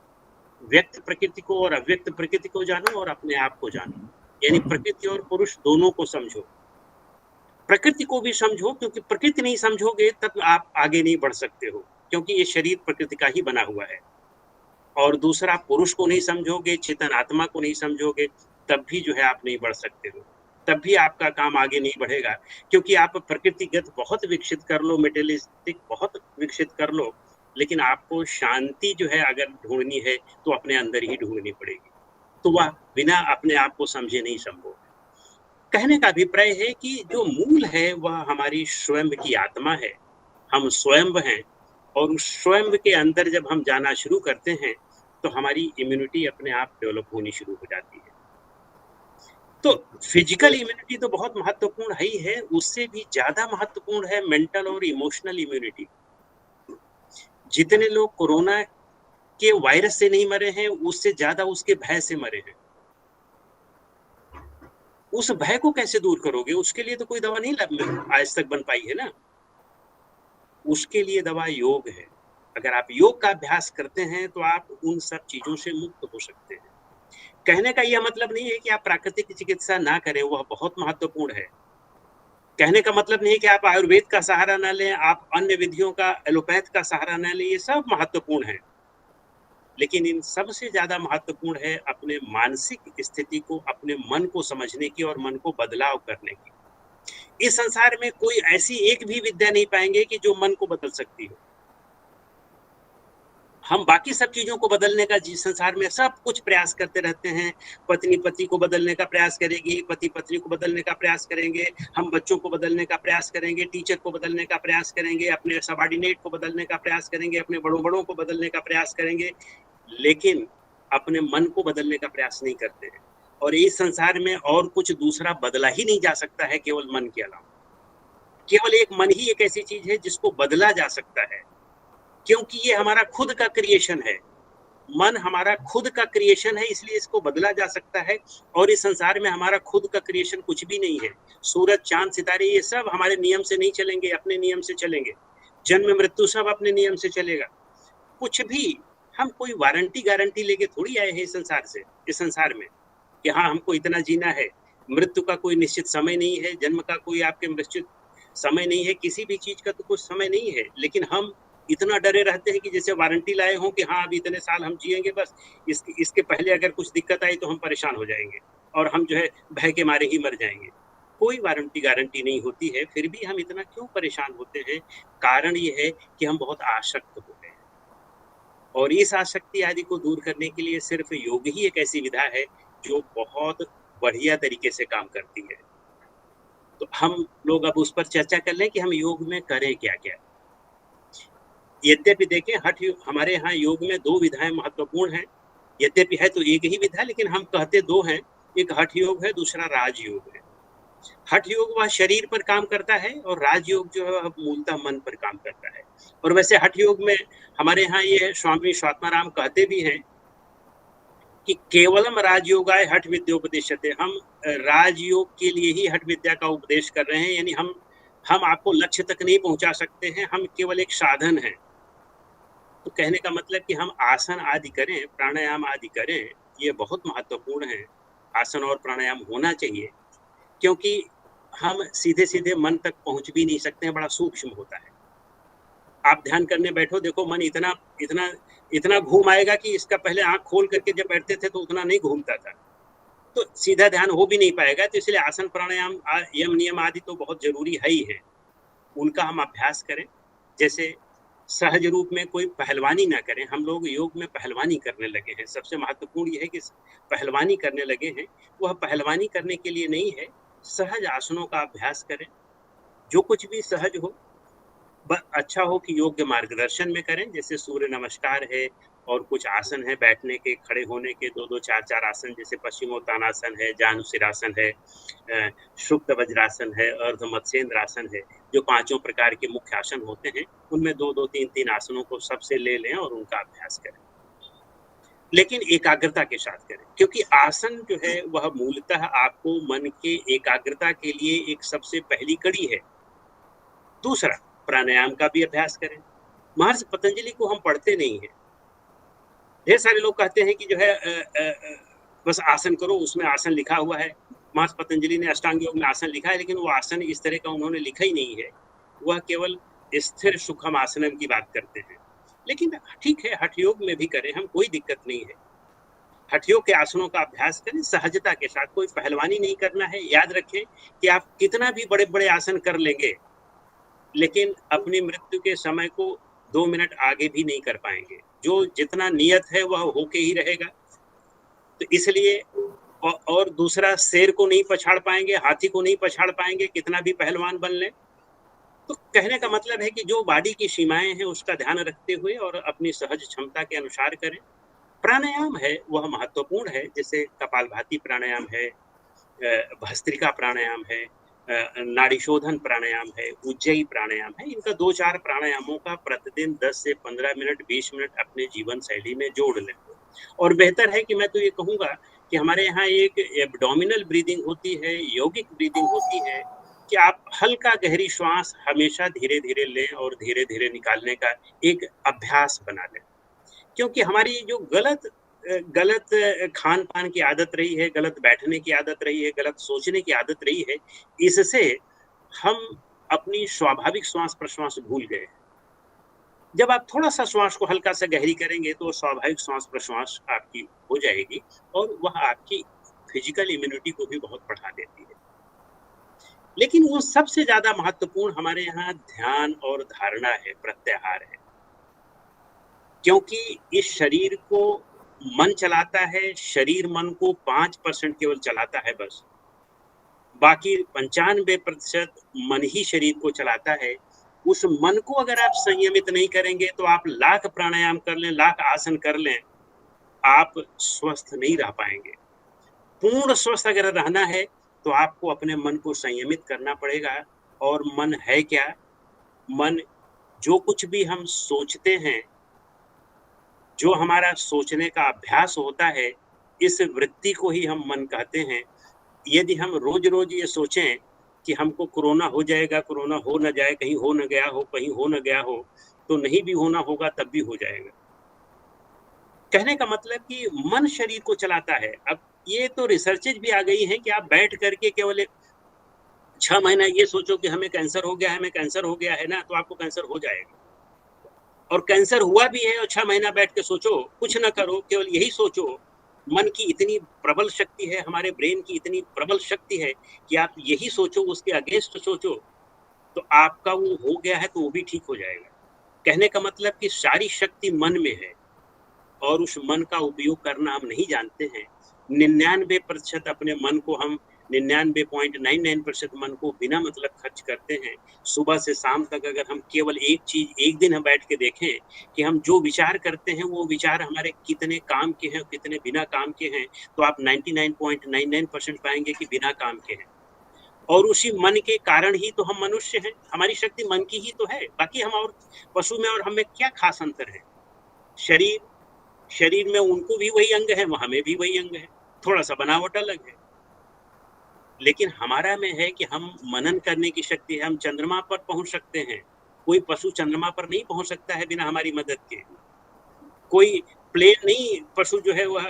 व्यक्त प्रकृति को और अव्यक्त प्रकृति को जानो, और अपने आप को जानो। यानी प्रकृति और पुरुष दोनों को समझो। प्रकृति को भी समझो, क्योंकि प्रकृति नहीं समझोगे तब आप आगे नहीं बढ़ सकते हो, क्योंकि ये शरीर प्रकृति का ही बना हुआ है। और दूसरा, पुरुष को नहीं समझोगे, चेतन आत्मा को नहीं समझोगे, तब भी जो है आप नहीं बढ़ सकते हो, तब भी आपका काम आगे नहीं बढ़ेगा। क्योंकि आप प्रकृतिगत बहुत विकसित कर लो, मेटेरियलिस्टिक बहुत विकसित कर लो, लेकिन आपको शांति जो है अगर ढूंढनी है तो अपने अंदर ही ढूंढनी पड़ेगी। तो वह बिना अपने आप को समझे नहीं संभव। कहने का अभिप्राय है कि जो मूल है वह हमारी स्वयं की आत्मा है, हम स्वयं हैं। और उस स्वयं के अंदर जब हम जाना शुरू करते हैं तो हमारी इम्यूनिटी अपने आप डेवलप होनी शुरू हो जाती है। तो फिजिकल इम्यूनिटी तो बहुत महत्वपूर्ण ही है, उससे भी ज्यादा महत्वपूर्ण है मेंटल और इमोशनल इम्यूनिटी। जितने लोग कोरोना के वायरस से नहीं मरे हैं, उससे ज्यादा उसके भय से मरे हैं। उस भय को कैसे दूर करोगे? उसके लिए तो कोई दवा नहीं आज तक बन पाई है ना। उसके लिए दवा योग है। अगर आप योग का अभ्यास करते हैं तो आप उन सब चीजों से मुक्त हो सकते हैं। कहने का यह मतलब नहीं है कि आप प्राकृतिक चिकित्सा ना करें, वह बहुत महत्वपूर्ण है। कहने का मतलब नहीं है कि आप आयुर्वेद का सहारा ना लें, आप अन्य विधियों का, एलोपैथ का सहारा ना लें, ये सब महत्वपूर्ण है। लेकिन इन सबसे ज्यादा महत्वपूर्ण है अपने मानसिक स्थिति को, अपने मन को समझने की और मन को बदलाव करने की। इस संसार में कोई ऐसी एक भी विद्या नहीं पाएंगे कि जो मन को बदल सकती हो। हम बाकी सब चीजों को बदलने का संसार में सब कुछ प्रयास करते रहते हैं। पत्नी पति को बदलने का प्रयास करेगी, पति पत्नी को बदलने का प्रयास करेंगे, हम बच्चों को बदलने का प्रयास करेंगे, टीचर को बदलने का प्रयास करेंगे, अपने सबऑर्डिनेट को बदलने का प्रयास करेंगे, अपने बड़ों बड़ों को बदलने का प्रयास करेंगे, लेकिन अपने मन को बदलने का प्रयास नहीं करते हैं। और इस संसार में और कुछ दूसरा बदला ही नहीं जा सकता है केवल मन के अलावा। केवल एक मन ही एक ऐसी चीज है जिसको बदला जा सकता है, क्योंकि ये हमारा खुद का क्रिएशन है। मन हमारा खुद का क्रिएशन है, इसलिए इसको बदला जा सकता है। और इस संसार में हमारा खुद का क्रिएशन कुछ भी नहीं है। सूरज, चांद, सितारे ये सब हमारे नियम से नहीं चलेंगे, अपने नियम से चलेंगे। जन्म मृत्यु सब अपने नियम से चलेगा। कुछ भी हम कोई वारंटी गारंटी लेके थोड़ी आए हैं इस संसार से, इस संसार में कि हाँ हमको इतना जीना है। मृत्यु का कोई निश्चित समय नहीं है, जन्म का कोई आपके निश्चित समय नहीं है, किसी भी चीज का तो कुछ समय नहीं है। लेकिन हम इतना डरे रहते हैं कि जैसे वारंटी लाए हों कि हाँ अब इतने साल हम जिएंगे, बस इसके पहले अगर कुछ दिक्कत आई तो हम परेशान हो जाएंगे और हम जो है भय के मारे ही मर जाएंगे। कोई वारंटी गारंटी नहीं होती है, फिर भी हम इतना क्यों परेशान होते हैं? कारण ये है कि हम बहुत आसक्त हो गए। और इस आसक्ति आदि को दूर करने के लिए सिर्फ योग ही एक ऐसी विधा है जो बहुत बढ़िया तरीके से काम करती है। तो हम लोग अब उस पर चर्चा कर लें कि हम योग में करें क्या क्या। यद्यपि देखें हमारे यहाँ योग में दो विधाएं महत्वपूर्ण हैं। यद्यपि है तो एक ही विधा, लेकिन हम कहते दो हैं। एक हठ योग है, दूसरा राजयोग है। हठ योग वह शरीर पर काम करता है और राजयोग जो है वह मूलतः मन पर काम करता है। और वैसे हठ योग में हमारे यहाँ ये स्वामी स्वात्माराम कहते भी हैं कि केवलम राजयोगाय हठ विद्योपदेशते। हम राजयोग के लिए ही हठ विद्या का उपदेश कर रहे हैं, यानी हम आपको लक्ष्य तक नहीं पहुंचा सकते हैं, हम केवल एक साधन हैं। तो कहने का मतलब कि हम आसन आदि करें, प्राणायाम आदि करें, ये बहुत महत्वपूर्ण है। आसन और प्राणायाम होना चाहिए, क्योंकि हम सीधे सीधे मन तक पहुंच भी नहीं सकते हैं, बड़ा सूक्ष्म होता है। आप ध्यान करने बैठो, देखो मन इतना इतना इतना घूम आएगा कि इसका पहले आंख खोल करके जब बैठते थे तो उतना नहीं घूमता था, तो सीधा ध्यान हो भी नहीं पाएगा। तो इसलिए आसन प्राणायाम यम नियम आदि तो बहुत जरूरी है ही है, उनका हम अभ्यास करें। जैसे सहज रूप में कोई पहलवानी ना करें। हम लोग योग में पहलवानी करने लगे हैं। सबसे महत्वपूर्ण यह है कि पहलवानी करने लगे हैं, वह पहलवानी करने के लिए नहीं है। सहज आसनों का अभ्यास करें, जो कुछ भी सहज हो, अच्छा हो कि योग्य मार्गदर्शन में करें। जैसे सूर्य नमस्कार है और कुछ आसन है बैठने के, खड़े होने के, 2-2 4-4 आसन, जैसे पश्चिमोत्तानासन है, जानुशिरासन है, सुप्त वज्रासन है, अर्ध मत्स्येंद्रासन है, जो 5 प्रकार के मुख्य आसन होते हैं। उनमें 2-2 3-3 आसनों को सबसे ले लें और उनका अभ्यास करें, लेकिन एकाग्रता के साथ करें, क्योंकि आसन जो है वह मूलतः आपको मन के एकाग्रता के लिए एक सबसे पहली कड़ी है। दूसरा, प्राणायाम का भी अभ्यास करें। महर्षि पतंजलि को हम पढ़ते नहीं हैं। ढेर सारे लोग कहते हैं कि जो है बस आसन करो, उसमें आसन लिखा हुआ है। महर्षि पतंजलि ने अष्टांग योग में आसन लिखा है, लेकिन वो आसन इस तरह का उन्होंने लिखा ही नहीं है। वह केवल स्थिर सुखम आसनम की बात करते हैं। लेकिन ठीक है, हठ योग में भी करें, हम कोई दिक्कत नहीं है। हठ योग के आसनों का अभ्यास करें सहजता के साथ, कोई पहलवानी नहीं करना है। याद रखें कि आप कितना भी बड़े बड़े आसन कर लेंगे, लेकिन अपनी मृत्यु के समय को 2 मिनट आगे भी नहीं कर पाएंगे। जो जितना नियत है वह होके ही रहेगा। तो इसलिए और दूसरा, शेर को नहीं पछाड़ पाएंगे, हाथी को नहीं पछाड़ पाएंगे, कितना भी पहलवान बन ले। तो कहने का मतलब है कि जो बॉडी की सीमाएं हैं उसका ध्यान रखते हुए और अपनी सहज क्षमता के अनुसार करें। प्राणायाम है वह महत्वपूर्ण है, जैसे कपालभाति प्राणायाम है, भस्त्रिका प्राणायाम है, नाड़ी शोधन प्राणायाम है, उज्जयी प्राणायाम है। इनका 2-4 प्राणायामों का प्रतिदिन 10 से 15 मिनट 20 मिनट अपने जीवन शैली में जोड़ लें। और बेहतर है कि मैं तो ये कहूँगा कि हमारे यहाँ एक एब्डोमिनल ब्रीदिंग होती है, यौगिक ब्रीदिंग होती है, कि आप हल्का गहरी श्वास हमेशा धीरे धीरे लें और धीरे धीरे निकालने का एक अभ्यास बना लें। क्योंकि हमारी जो गलत खान पान की आदत रही है, गलत बैठने की आदत रही है, गलत सोचने की आदत रही है, इससे हम अपनी स्वाभाविक श्वास प्रश्वास भूल गए। जब आप थोड़ा सा श्वास को हल्का सा गहरी करेंगे तो स्वाभाविक श्वास प्रश्वास आपकी हो जाएगी और वह आपकी फिजिकल इम्यूनिटी को भी बहुत बढ़ा देती है। लेकिन वो सबसे ज्यादा महत्वपूर्ण हमारे यहाँ ध्यान और धारणा है, प्रत्याहार है। क्योंकि इस शरीर को मन चलाता है, शरीर मन को 5% केवल चलाता है बस, बाकी 95% मन ही शरीर को चलाता है। उस मन को अगर आप संयमित नहीं करेंगे तो आप लाख प्राणायाम कर लें, लाख आसन कर लें, आप स्वस्थ नहीं रह पाएंगे। पूर्ण स्वस्थ अगर रहना है तो आपको अपने मन को संयमित करना पड़ेगा। और मन है क्या? मन जो कुछ भी हम सोचते हैं, जो हमारा सोचने का अभ्यास होता है, इस वृत्ति को ही हम मन कहते हैं। यदि हम रोज रोज ये सोचें कि हमको कोरोना हो जाएगा, कोरोना हो न जाए, कहीं हो न गया हो, कहीं हो न गया हो, तो नहीं भी होना होगा तब भी हो जाएगा। कहने का मतलब कि मन शरीर को चलाता है। अब ये तो रिसर्चेज भी आ गई हैं कि आप बैठ करके केवल 6 महीना ये सोचो कि हमें कैंसर हो गया है, हमें कैंसर हो गया है ना, तो आपको कैंसर हो जाएगा। और कैंसर हुआ भी है और 6 महीना बैठ के सोचो, कुछ ना करो, केवल यही सोचो। मन की इतनी प्रबल शक्ति है, हमारे ब्रेन की इतनी प्रबल शक्ति है कि आप यही सोचो, उसके अगेंस्ट सोचो, तो आपका वो हो गया है तो वो भी ठीक हो जाएगा। कहने का मतलब कि सारी शक्ति मन में है और उस मन का उपयोग करना हम नहीं जानते हैं। 99% अपने मन को हम 99.99% मन को बिना मतलब खर्च करते हैं। सुबह से शाम तक अगर हम केवल एक चीज एक दिन हम बैठ के देखें कि हम जो विचार करते हैं वो विचार हमारे कितने काम के हैं, कितने बिना काम के हैं, तो आप 99.99% पाएंगे कि बिना काम के हैं। और उसी मन के कारण ही तो हम मनुष्य हैं। हमारी शक्ति मन की ही तो है, बाकी हम और पशु में और हमें क्या खास अंतर है? शरीर में उनको भी वही अंग है, हमें भी वही अंग है, थोड़ा सा बनावट अलग है, लेकिन हमारा में है कि हम मनन करने की शक्ति है। हम चंद्रमा पर पहुंच सकते हैं, कोई पशु चंद्रमा पर नहीं पहुंच सकता है बिना हमारी मदद के। कोई प्लेन नहीं पशु जो है वह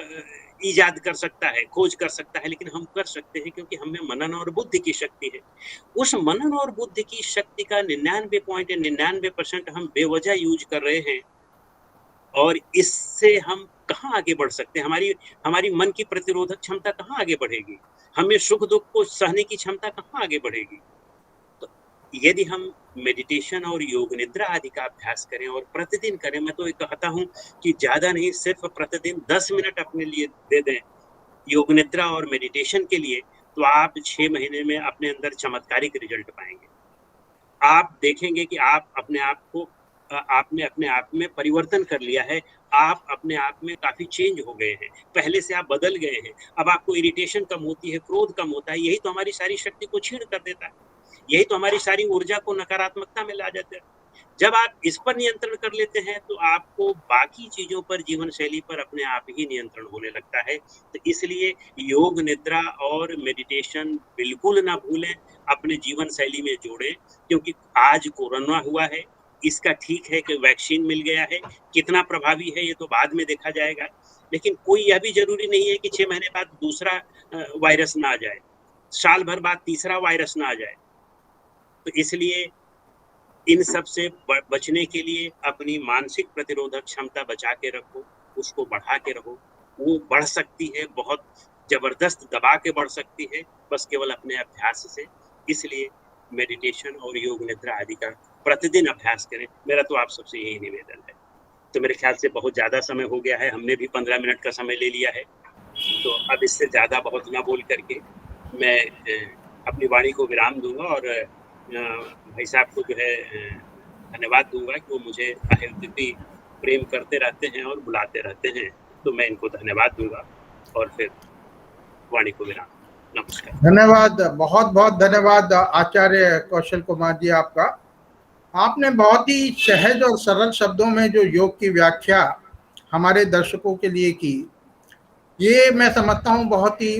ईजाद कर सकता है, खोज कर सकता है, लेकिन हम कर सकते हैं क्योंकि हमें मनन और बुद्धि की शक्ति है। उस मनन और बुद्धि की शक्ति का 99.99% हम बेवजह यूज कर रहे हैं और इससे हम कहाँ आगे बढ़ सकते हैं? हमारी मन की प्रतिरोधक क्षमता कहाँ आगे बढ़ेगी? हमें सुख दुख को सहने की क्षमता कहाँ आगे बढ़ेगी? तो यदि हम मेडिटेशन और योग निद्रा आदि का अभ्यास करें और प्रतिदिन करें, मैं तो ये कहता हूँ कि ज्यादा नहीं, सिर्फ प्रतिदिन 10 मिनट अपने लिए दे दें योग निद्रा और मेडिटेशन के लिए, तो आप 6 महीने में अपने अंदर चमत्कारिक रिजल्ट पाएंगे। आप देखेंगे कि आप अपने आप को आपने अपने आप में परिवर्तन कर लिया है, आप अपने आप में काफी चेंज हो गए हैं, पहले से आप बदल गए हैं। अब आपको इरिटेशन कम होती है, क्रोध कम होता है। यही तो हमारी सारी शक्ति को छीण कर देता है, यही तो हमारी सारी ऊर्जा को नकारात्मकता में ला जाता है। जब आप इस पर नियंत्रण कर लेते हैं तो आपको बाकी चीजों पर, जीवन शैली पर अपने आप ही नियंत्रण होने लगता है। तो इसलिए योग निद्रा और मेडिटेशन बिल्कुल ना भूलें, अपने जीवन शैली में जोड़ें, क्योंकि आज कोरोना हुआ है, इसका ठीक है कि वैक्सीन मिल गया है, कितना प्रभावी है ये तो बाद में देखा जाएगा, लेकिन कोई यह भी जरूरी नहीं है कि 6 महीने बाद दूसरा वायरस ना आ जाए, साल भर बाद तीसरा वायरस ना आ जाए। तो इसलिए इन सब से बचने के लिए अपनी मानसिक प्रतिरोधक क्षमता बचा के रखो, उसको बढ़ा के रहो। वो बढ़ सकती है, बहुत जबरदस्त दबा के बढ़ सकती है, बस केवल अपने अभ्यास से। इसलिए मेडिटेशन और योग निद्रा आदि का प्रतिदिन अभ्यास करें, मेरा तो आप सबसे यही निवेदन है। तो मेरे ख्याल से बहुत ज़्यादा समय हो गया है, हमने भी 15 मिनट का समय ले लिया है, तो अब इससे ज़्यादा बहुत ना बोल करके मैं अपनी वाणी को विराम दूंगा और भाई साहब को जो है धन्यवाद दूंगा कि वो मुझे अत्यधिक प्रेम करते रहते हैं और बुलाते रहते हैं, तो मैं इनको धन्यवाद दूंगा और फिर वाणी को विराम। नमस्कार। धन्यवाद, बहुत बहुत धन्यवाद आचार्य कौशल कुमार जी आपका। आपने बहुत ही सहज और सरल शब्दों में जो योग की व्याख्या हमारे दर्शकों के लिए की, ये मैं समझता हूँ बहुत ही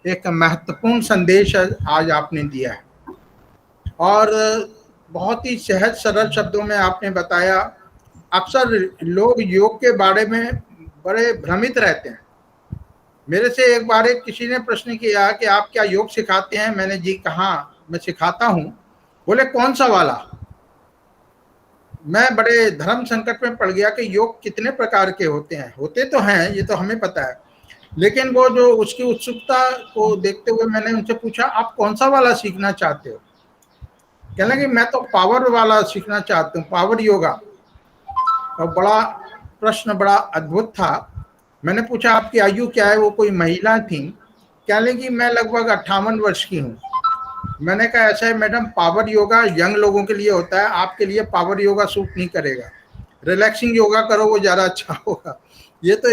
एक महत्वपूर्ण संदेश आज आपने दिया है और बहुत ही सहज सरल शब्दों में आपने बताया। अक्सर लोग योग के बारे में बड़े भ्रमित रहते हैं। मेरे से एक बार किसी ने प्रश्न किया कि आप क्या योग सिखाते हैं? मैंने जी कहा मैं सिखाता हूँ। बोले कौन सा वाला? मैं बड़े धर्म संकट में पड़ गया कि योग कितने प्रकार के होते हैं। होते तो हैं, ये तो हमें पता है, लेकिन वो जो उसकी उत्सुकता को देखते हुए मैंने उनसे पूछा आप कौन सा वाला सीखना चाहते हो? कहने लगे मैं तो पावर वाला सीखना चाहता हूँ, पावर योगा। और बड़ा प्रश्न बड़ा अद्भुत था। मैंने पूछा आपकी आयु क्या है, वो कोई महिला थी, कह लेंगी मैं लगभग 58 वर्ष की हूँ। मैंने कहा ऐसा है मैडम, पावर योगा यंग लोगों के लिए होता है, आपके लिए पावर योगा सूट नहीं करेगा, रिलैक्सिंग योगा करो, वो ज़्यादा अच्छा होगा। ये तो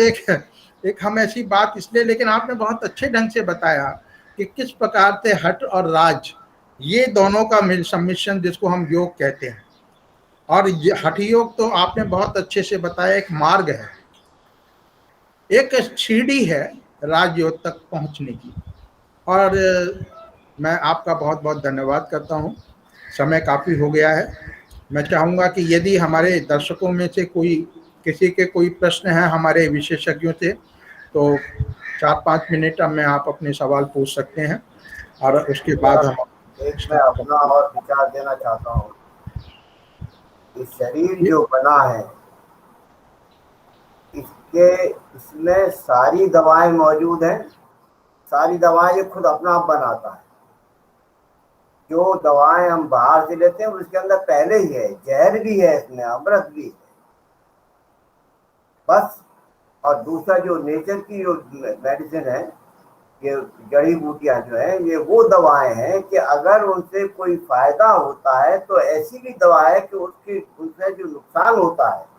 एक हम ऐसी बात इसलिए, लेकिन आपने बहुत अच्छे ढंग से बताया कि किस प्रकार से हठ और राज, ये दोनों का मिल सम्मिश्रण जिसको हम योग कहते हैं। और ये हठ योग तो आपने बहुत अच्छे से बताया, एक मार्ग है, एक सीढ़ी है राजयोग तक पहुंचने की। और मैं आपका बहुत बहुत धन्यवाद करता हूं। समय काफ़ी हो गया है। मैं चाहूँगा कि यदि हमारे दर्शकों में से किसी के कोई प्रश्न है हमारे विशेषज्ञों से, तो 4-5 मिनट में आप अपने सवाल पूछ सकते हैं और उसके बाद हम एक मैं अपना और विचार देना चाहता हूँ कि शरीर जो बना है इसमें सारी दवाएं मौजूद हैं। सारी दवाएं ये खुद अपना आप बनाता है। जो दवाएं हम बाहर से लेते हैं उसके अंदर पहले ही है, जहर भी है इसमें, अमृत भी है बस। और दूसरा जो नेचर की जो मेडिसिन है, ये जड़ी बूटियां जो है, ये वो दवाएं हैं कि अगर उनसे कोई फायदा होता है तो ऐसी भी दवा है कि उनसे जो नुकसान होता है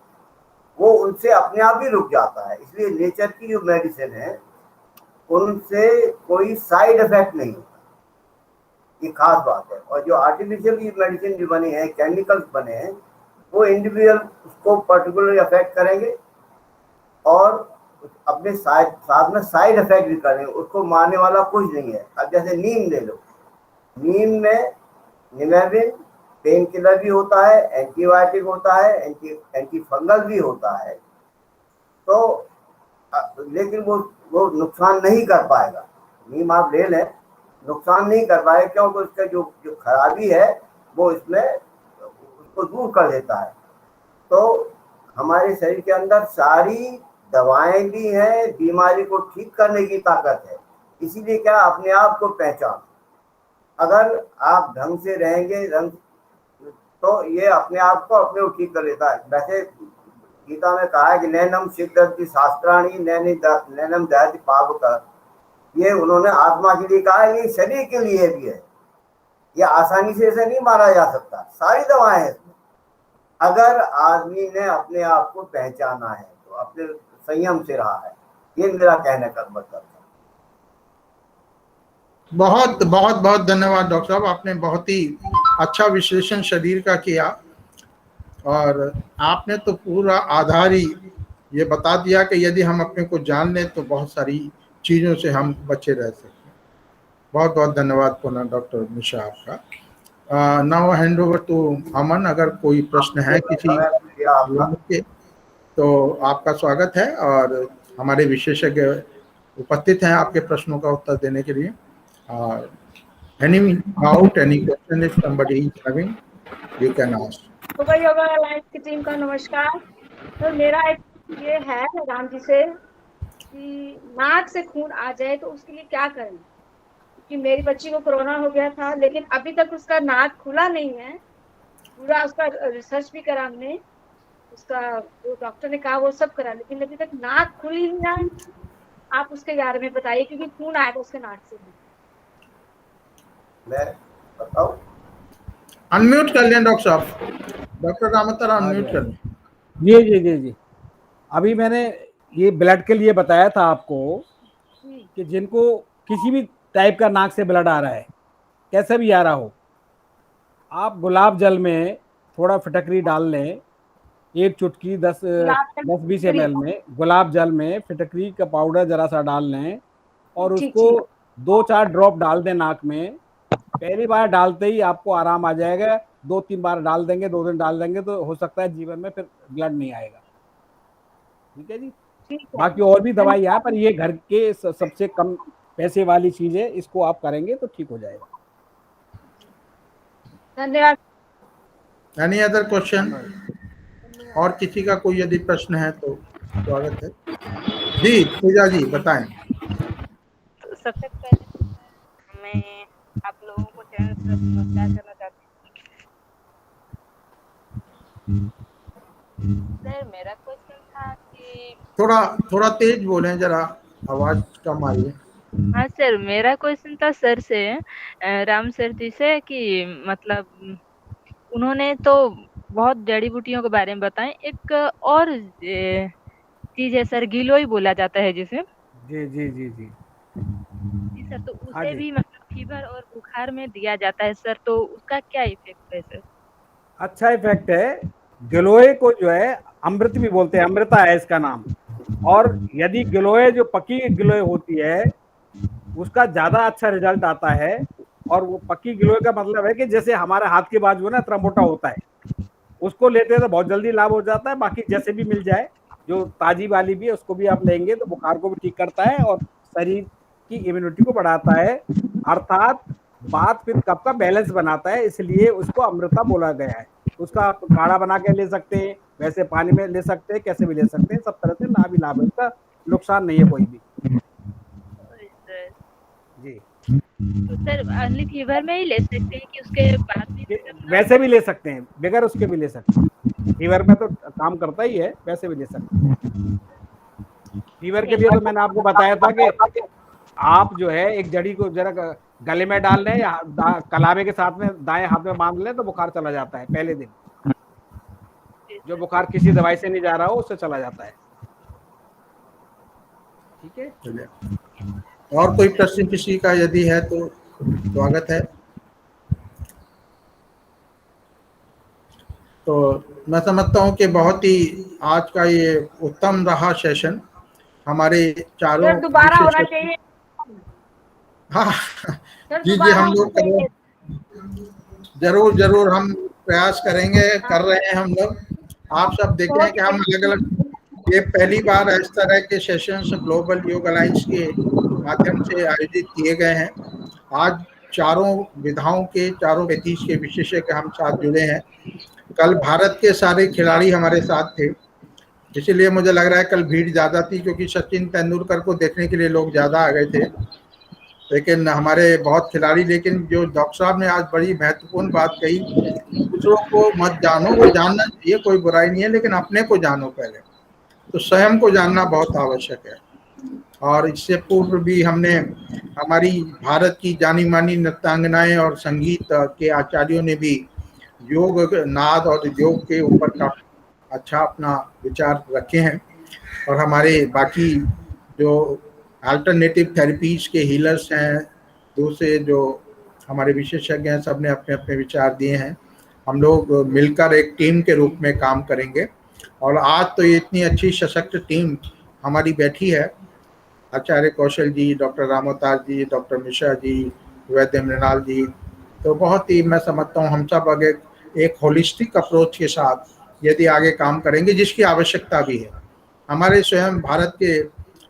वो उनसे अपने आप ही रुक जाता है। इसलिए नेचर की जो मेडिसिन है उनसे कोई साइड इफेक्ट नहीं होता, ये खास बात है। और जो आर्टिफिशियल की मेडिसिन जो बनी है, केमिकल्स बने हैं, वो इंडिविजुअल उसको पर्टिकुलर इफेक्ट करेंगे और अपने साथ में साइड इफेक्ट भी करेंगे, उसको मारने वाला कुछ नहीं है। अब जैसे नीम ले लो, नीम में निमेबिन पेन किलर भी होता है, एंटीबायोटिक होता है, एंटी फंगल भी होता है, तो लेकिन वो नुकसान नहीं कर पाएगा। नीम आप ले लें, नुकसान नहीं कर पाएगा, क्योंकि उसका जो खराबी है वो इसमें उसको दूर कर देता है। तो हमारे शरीर के अंदर सारी दवाएं भी हैं, बीमारी को ठीक करने की ताकत है। इसीलिए क्या, अपने आप को पहचान, अगर आप ढंग से रहेंगे तो ये अपने आप को अपने ठीक कर लेता है। वैसे गीता में कहा है कि नैनम सिद्धि शास्त्राणी नैनम दहति पावक, ये उन्होंने आत्मा के लिए कहा है, ये शरीर के लिए भी है। ये आसानी से इसे नहीं मारा जा सकता, सारी दवाएं हैं इसमें। अगर आदमी ने अपने आप को पहचाना है तो अपने संयम से रहा है, ये मेरा कहने का मतलब है। बहुत बहुत बहुत धन्यवाद डॉक्टर साहब, आपने बहुत ही अच्छा विश्लेषण शरीर का किया और आपने तो पूरा आधार ही ये बता दिया कि यदि हम अपने को जान लें तो बहुत सारी चीज़ों से हम बचे रह सकते हैं। बहुत बहुत धन्यवाद पुनः डॉक्टर मिश्रा आपका। नाउ हैंड ओवर टू अमन, अगर कोई प्रश्न है किसी के तो आपका स्वागत है और हमारे विशेषज्ञ उपस्थित हैं आपके प्रश्नों का उत्तर देने के लिए। any doubt, any question if somebody is having, you can ask. Super yoga alliance की टीम का नमस्कार। तो मेरा एक ये है राम जी से कि नाक से खून आ जाए तो उसके लिए क्या करें, क्योंकि मेरी बच्ची को कोरोना हो गया था लेकिन अभी तक उसका नाक खुला नहीं है। पूरा उसका रिसर्च भी करा हमने, उसका जो डॉक्टर ने कहा वो सब करा, लेकिन अभी तक नाक खुल ही नहीं है। आप उसके बारे में बताइए, क्योंकि खून आया था उसके नाक से। मैं बताऊं? अनम्यूट कर लें डॉक्टर साहब, डॉक्टर रामतर अनम्यूट कर लें। जी जी जी जी, अभी मैंने ये ब्लड के लिए बताया था आपको कि जिनको किसी भी टाइप का नाक से ब्लड आ रहा है, कैसे भी आ रहा हो, आप गुलाब जल में थोड़ा फिटकरी डाल लें, एक चुटकी 10-20 ml में गुलाब जल में फिटकरी का पाउडर जरा सा डाल लें और उसको 2-4 ड्रॉप डाल दें नाक में। पहली बार डालते ही आपको आराम आ जाएगा, 2-3 बार डाल देंगे, 2 दिन डाल देंगे तो हो सकता है जीवन में फिर ब्लड नहीं आएगा। ठीक है जी। बाकी और भी दवाई है, पर ये घर के सबसे कम पैसे वाली चीज है, इसको आप करेंगे तो ठीक हो जाएगा। धन्यवाद। Any other question? और किसी का कोई यदि प्रश्न है तो स्वागत है। जी पूजा जी बताएं। सबसे पहले मैं आप लोगों को चैनल से नमस्कार करना चाहती हूँ। सर मेरा क्वेश्चन था थोड़ा थोड़ा तेज बोलें, जरा आवाज कम आई है। हाँ सर, मेरा क्वेश्चन था सर से, राम सर जी से, कि मतलब उन्होंने तो बहुत जड़ी बूटियों के बारे में बताएं। एक और चीज है सर, गिलोय बोला जाता है जिसे। जी जी जी जी। जी सर, तो हाँ उसे जी। भी मतलब फीवर और बुखार में दिया जाता है सर, तो उसका क्या इफेक्ट है सर? अच्छा इफेक्ट है। गिलोय को जो है अमृत भी बोलते हैं, अमृता है इसका नाम। और यदि गिलोय जो पकी गिलोय होती है उसका ज्यादा अच्छा रिजल्ट आता है। और वो पक्की गिलोय का मतलब है कि जैसे हमारे हाथ के बाजू है ना, इतना मोटा होता है, उसको लेते हैं तो बहुत जल्दी लाभ हो जाता है। बाकी जैसे भी मिल जाए, जो ताजी वाली भी है उसको भी आप लेंगे तो बुखार को भी ठीक करता है और शरीर की इम्यूनिटी को बढ़ाता है। अर्थात वात पित्त कफ का बैलेंस बनाता है, इसलिए उसको अमृता बोला गया है। उसका आप काढ़ा बना के ले सकते हैं, वैसे पानी में ले सकते हैं, कैसे भी ले सकते हैं, सब तरह से लाभ ही लाभ है, उसका नुकसान नहीं है कोई भी। सर, जी। तो सर अर्ली फीवर में ही ले सकते हैं कि उसके बाद भी मतलब वैसे भी ले सकते हैं, बगैर उसके भी ले सकते हैं। फीवर में तो काम करता ही है, वैसे भी ले सकते हैं। फीवर के लिए तो मैंने आपको बताया था कि आप जो है एक जड़ी को जरा गले में डाल लें या कलावे के साथ में दाएं हाथ में बांध लें तो बुखार चला जाता है पहले दिन। जो बुखार किसी दवाई से नहीं जा रहा हो उससे चला जाता है। ठीक है। चलिए, और कोई प्रश्न किसी का यदि है तो स्वागत है। तो मैं समझता हूँ कि बहुत ही आज का ये उत्तम रहा सेशन। हमारे चारों सर दोबारा होना विशेषज्ञ, चाहिए। हाँ सर जी जी, दोबारा हम होना लोग चाहिए। जरूर जरूर हम प्रयास करेंगे, कर रहे हैं हम लोग। आप सब देखें बहुत कि हम अलग अलग, ये पहली बार इस तरह के सेशंस ग्लोबल योग अलायंस के माध्यम से आयोजित किए गए हैं। आज चारों विधाओं के, चारों पैथीज के विशेषज्ञ हम साथ जुड़े हैं। कल भारत के सारे खिलाड़ी हमारे साथ थे, इसीलिए मुझे लग रहा है कल भीड़ ज़्यादा थी, क्योंकि सचिन तेंदुलकर को देखने के लिए लोग ज़्यादा आ गए थे। लेकिन हमारे बहुत खिलाड़ी, लेकिन जो डॉक्टर साहब ने आज बड़ी महत्वपूर्ण बात कही, दूसरों को मत जानो, वो जानना चाहिए, कोई बुराई नहीं है, लेकिन अपने को जानो पहले। तो स्वयं को जानना बहुत आवश्यक है। और इससे पूर्व भी हमने हमारी भारत की जानी मानी नृत्यांगनाएं और संगीत के आचार्यों ने भी योग नाद और योग के ऊपर काफी अच्छा अपना विचार रखे हैं। और हमारे बाकी जो अल्टरनेटिव थेरेपीज के हीलर्स हैं, दूसरे जो हमारे विशेषज्ञ हैं, सब ने अपने अपने विचार दिए हैं। हम लोग मिलकर एक टीम के रूप में काम करेंगे। और आज तो ये इतनी अच्छी सशक्त टीम हमारी बैठी है, आचार्य कौशल जी, डॉक्टर रामोतार जी, डॉक्टर मिश्रा जी, वैद्य मृणाल जी। तो बहुत ही मैं समझता हूँ हम सब आगे एक होलिस्टिक अप्रोच के साथ यदि आगे काम करेंगे, जिसकी आवश्यकता भी है। हमारे स्वयं भारत के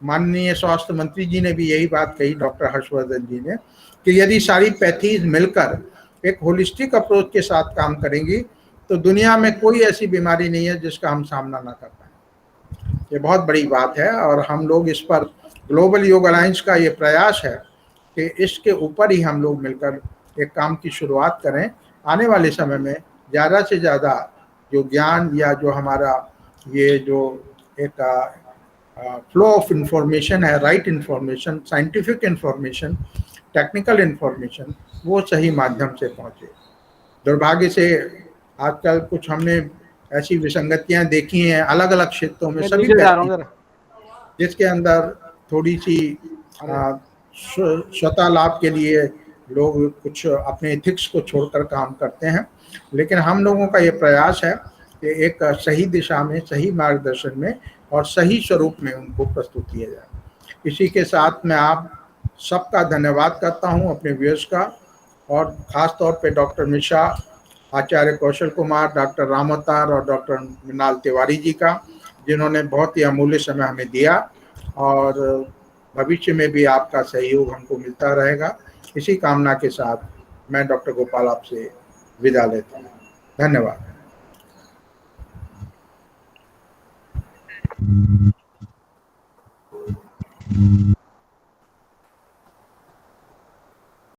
माननीय स्वास्थ्य मंत्री जी ने भी यही बात कही, डॉक्टर हर्षवर्धन जी ने, कि यदि सारी पैथीज मिलकर एक होलिस्टिक अप्रोच के साथ काम करेंगी तो दुनिया में कोई ऐसी बीमारी नहीं है जिसका हम सामना ना कर पाए। ये बहुत बड़ी बात है। और हम लोग इस पर, ग्लोबल योग अलायंस का ये प्रयास है कि इसके ऊपर ही हम लोग मिलकर एक काम की शुरुआत करें। आने वाले समय में ज़्यादा से ज़्यादा जो ज्ञान या जो हमारा ये जो एक फ्लो ऑफ इंफॉर्मेशन है, right information, scientific information, technical information, वो सही माध्यम से पहुँचे। दुर्भाग्य से आजकल कुछ हमने ऐसी विसंगतियां देखी हैं अलग अलग क्षेत्रों में, मैं सभी नीचे जा रहा हूँ पैथी, जरा। जिसके अंदर थोड़ी सी स्वतः लाभ के लिए लोग कुछ अपने एथिक्स को छोड़कर काम करते हैं। लेकिन हम लोगों का ये प्रयास है कि एक सही दिशा में, सही मार्गदर्शन में और सही स्वरूप में उनको प्रस्तुत किया जाए। इसी के साथ मैं आप सबका धन्यवाद करता हूँ, अपने व्यूअर्स का, और ख़ास तौर पे डॉक्टर मिश्रा, आचार्य कौशल कुमार, डॉक्टर रामोतार और डॉक्टर मृणाल तिवारी जी का, जिन्होंने बहुत ही अमूल्य समय हमें दिया। और भविष्य में भी आपका सहयोग हमको मिलता रहेगा। इसी कामना के साथ मैं डॉक्टर गोपाल आपसे विदा लेता हूँ। धन्यवाद।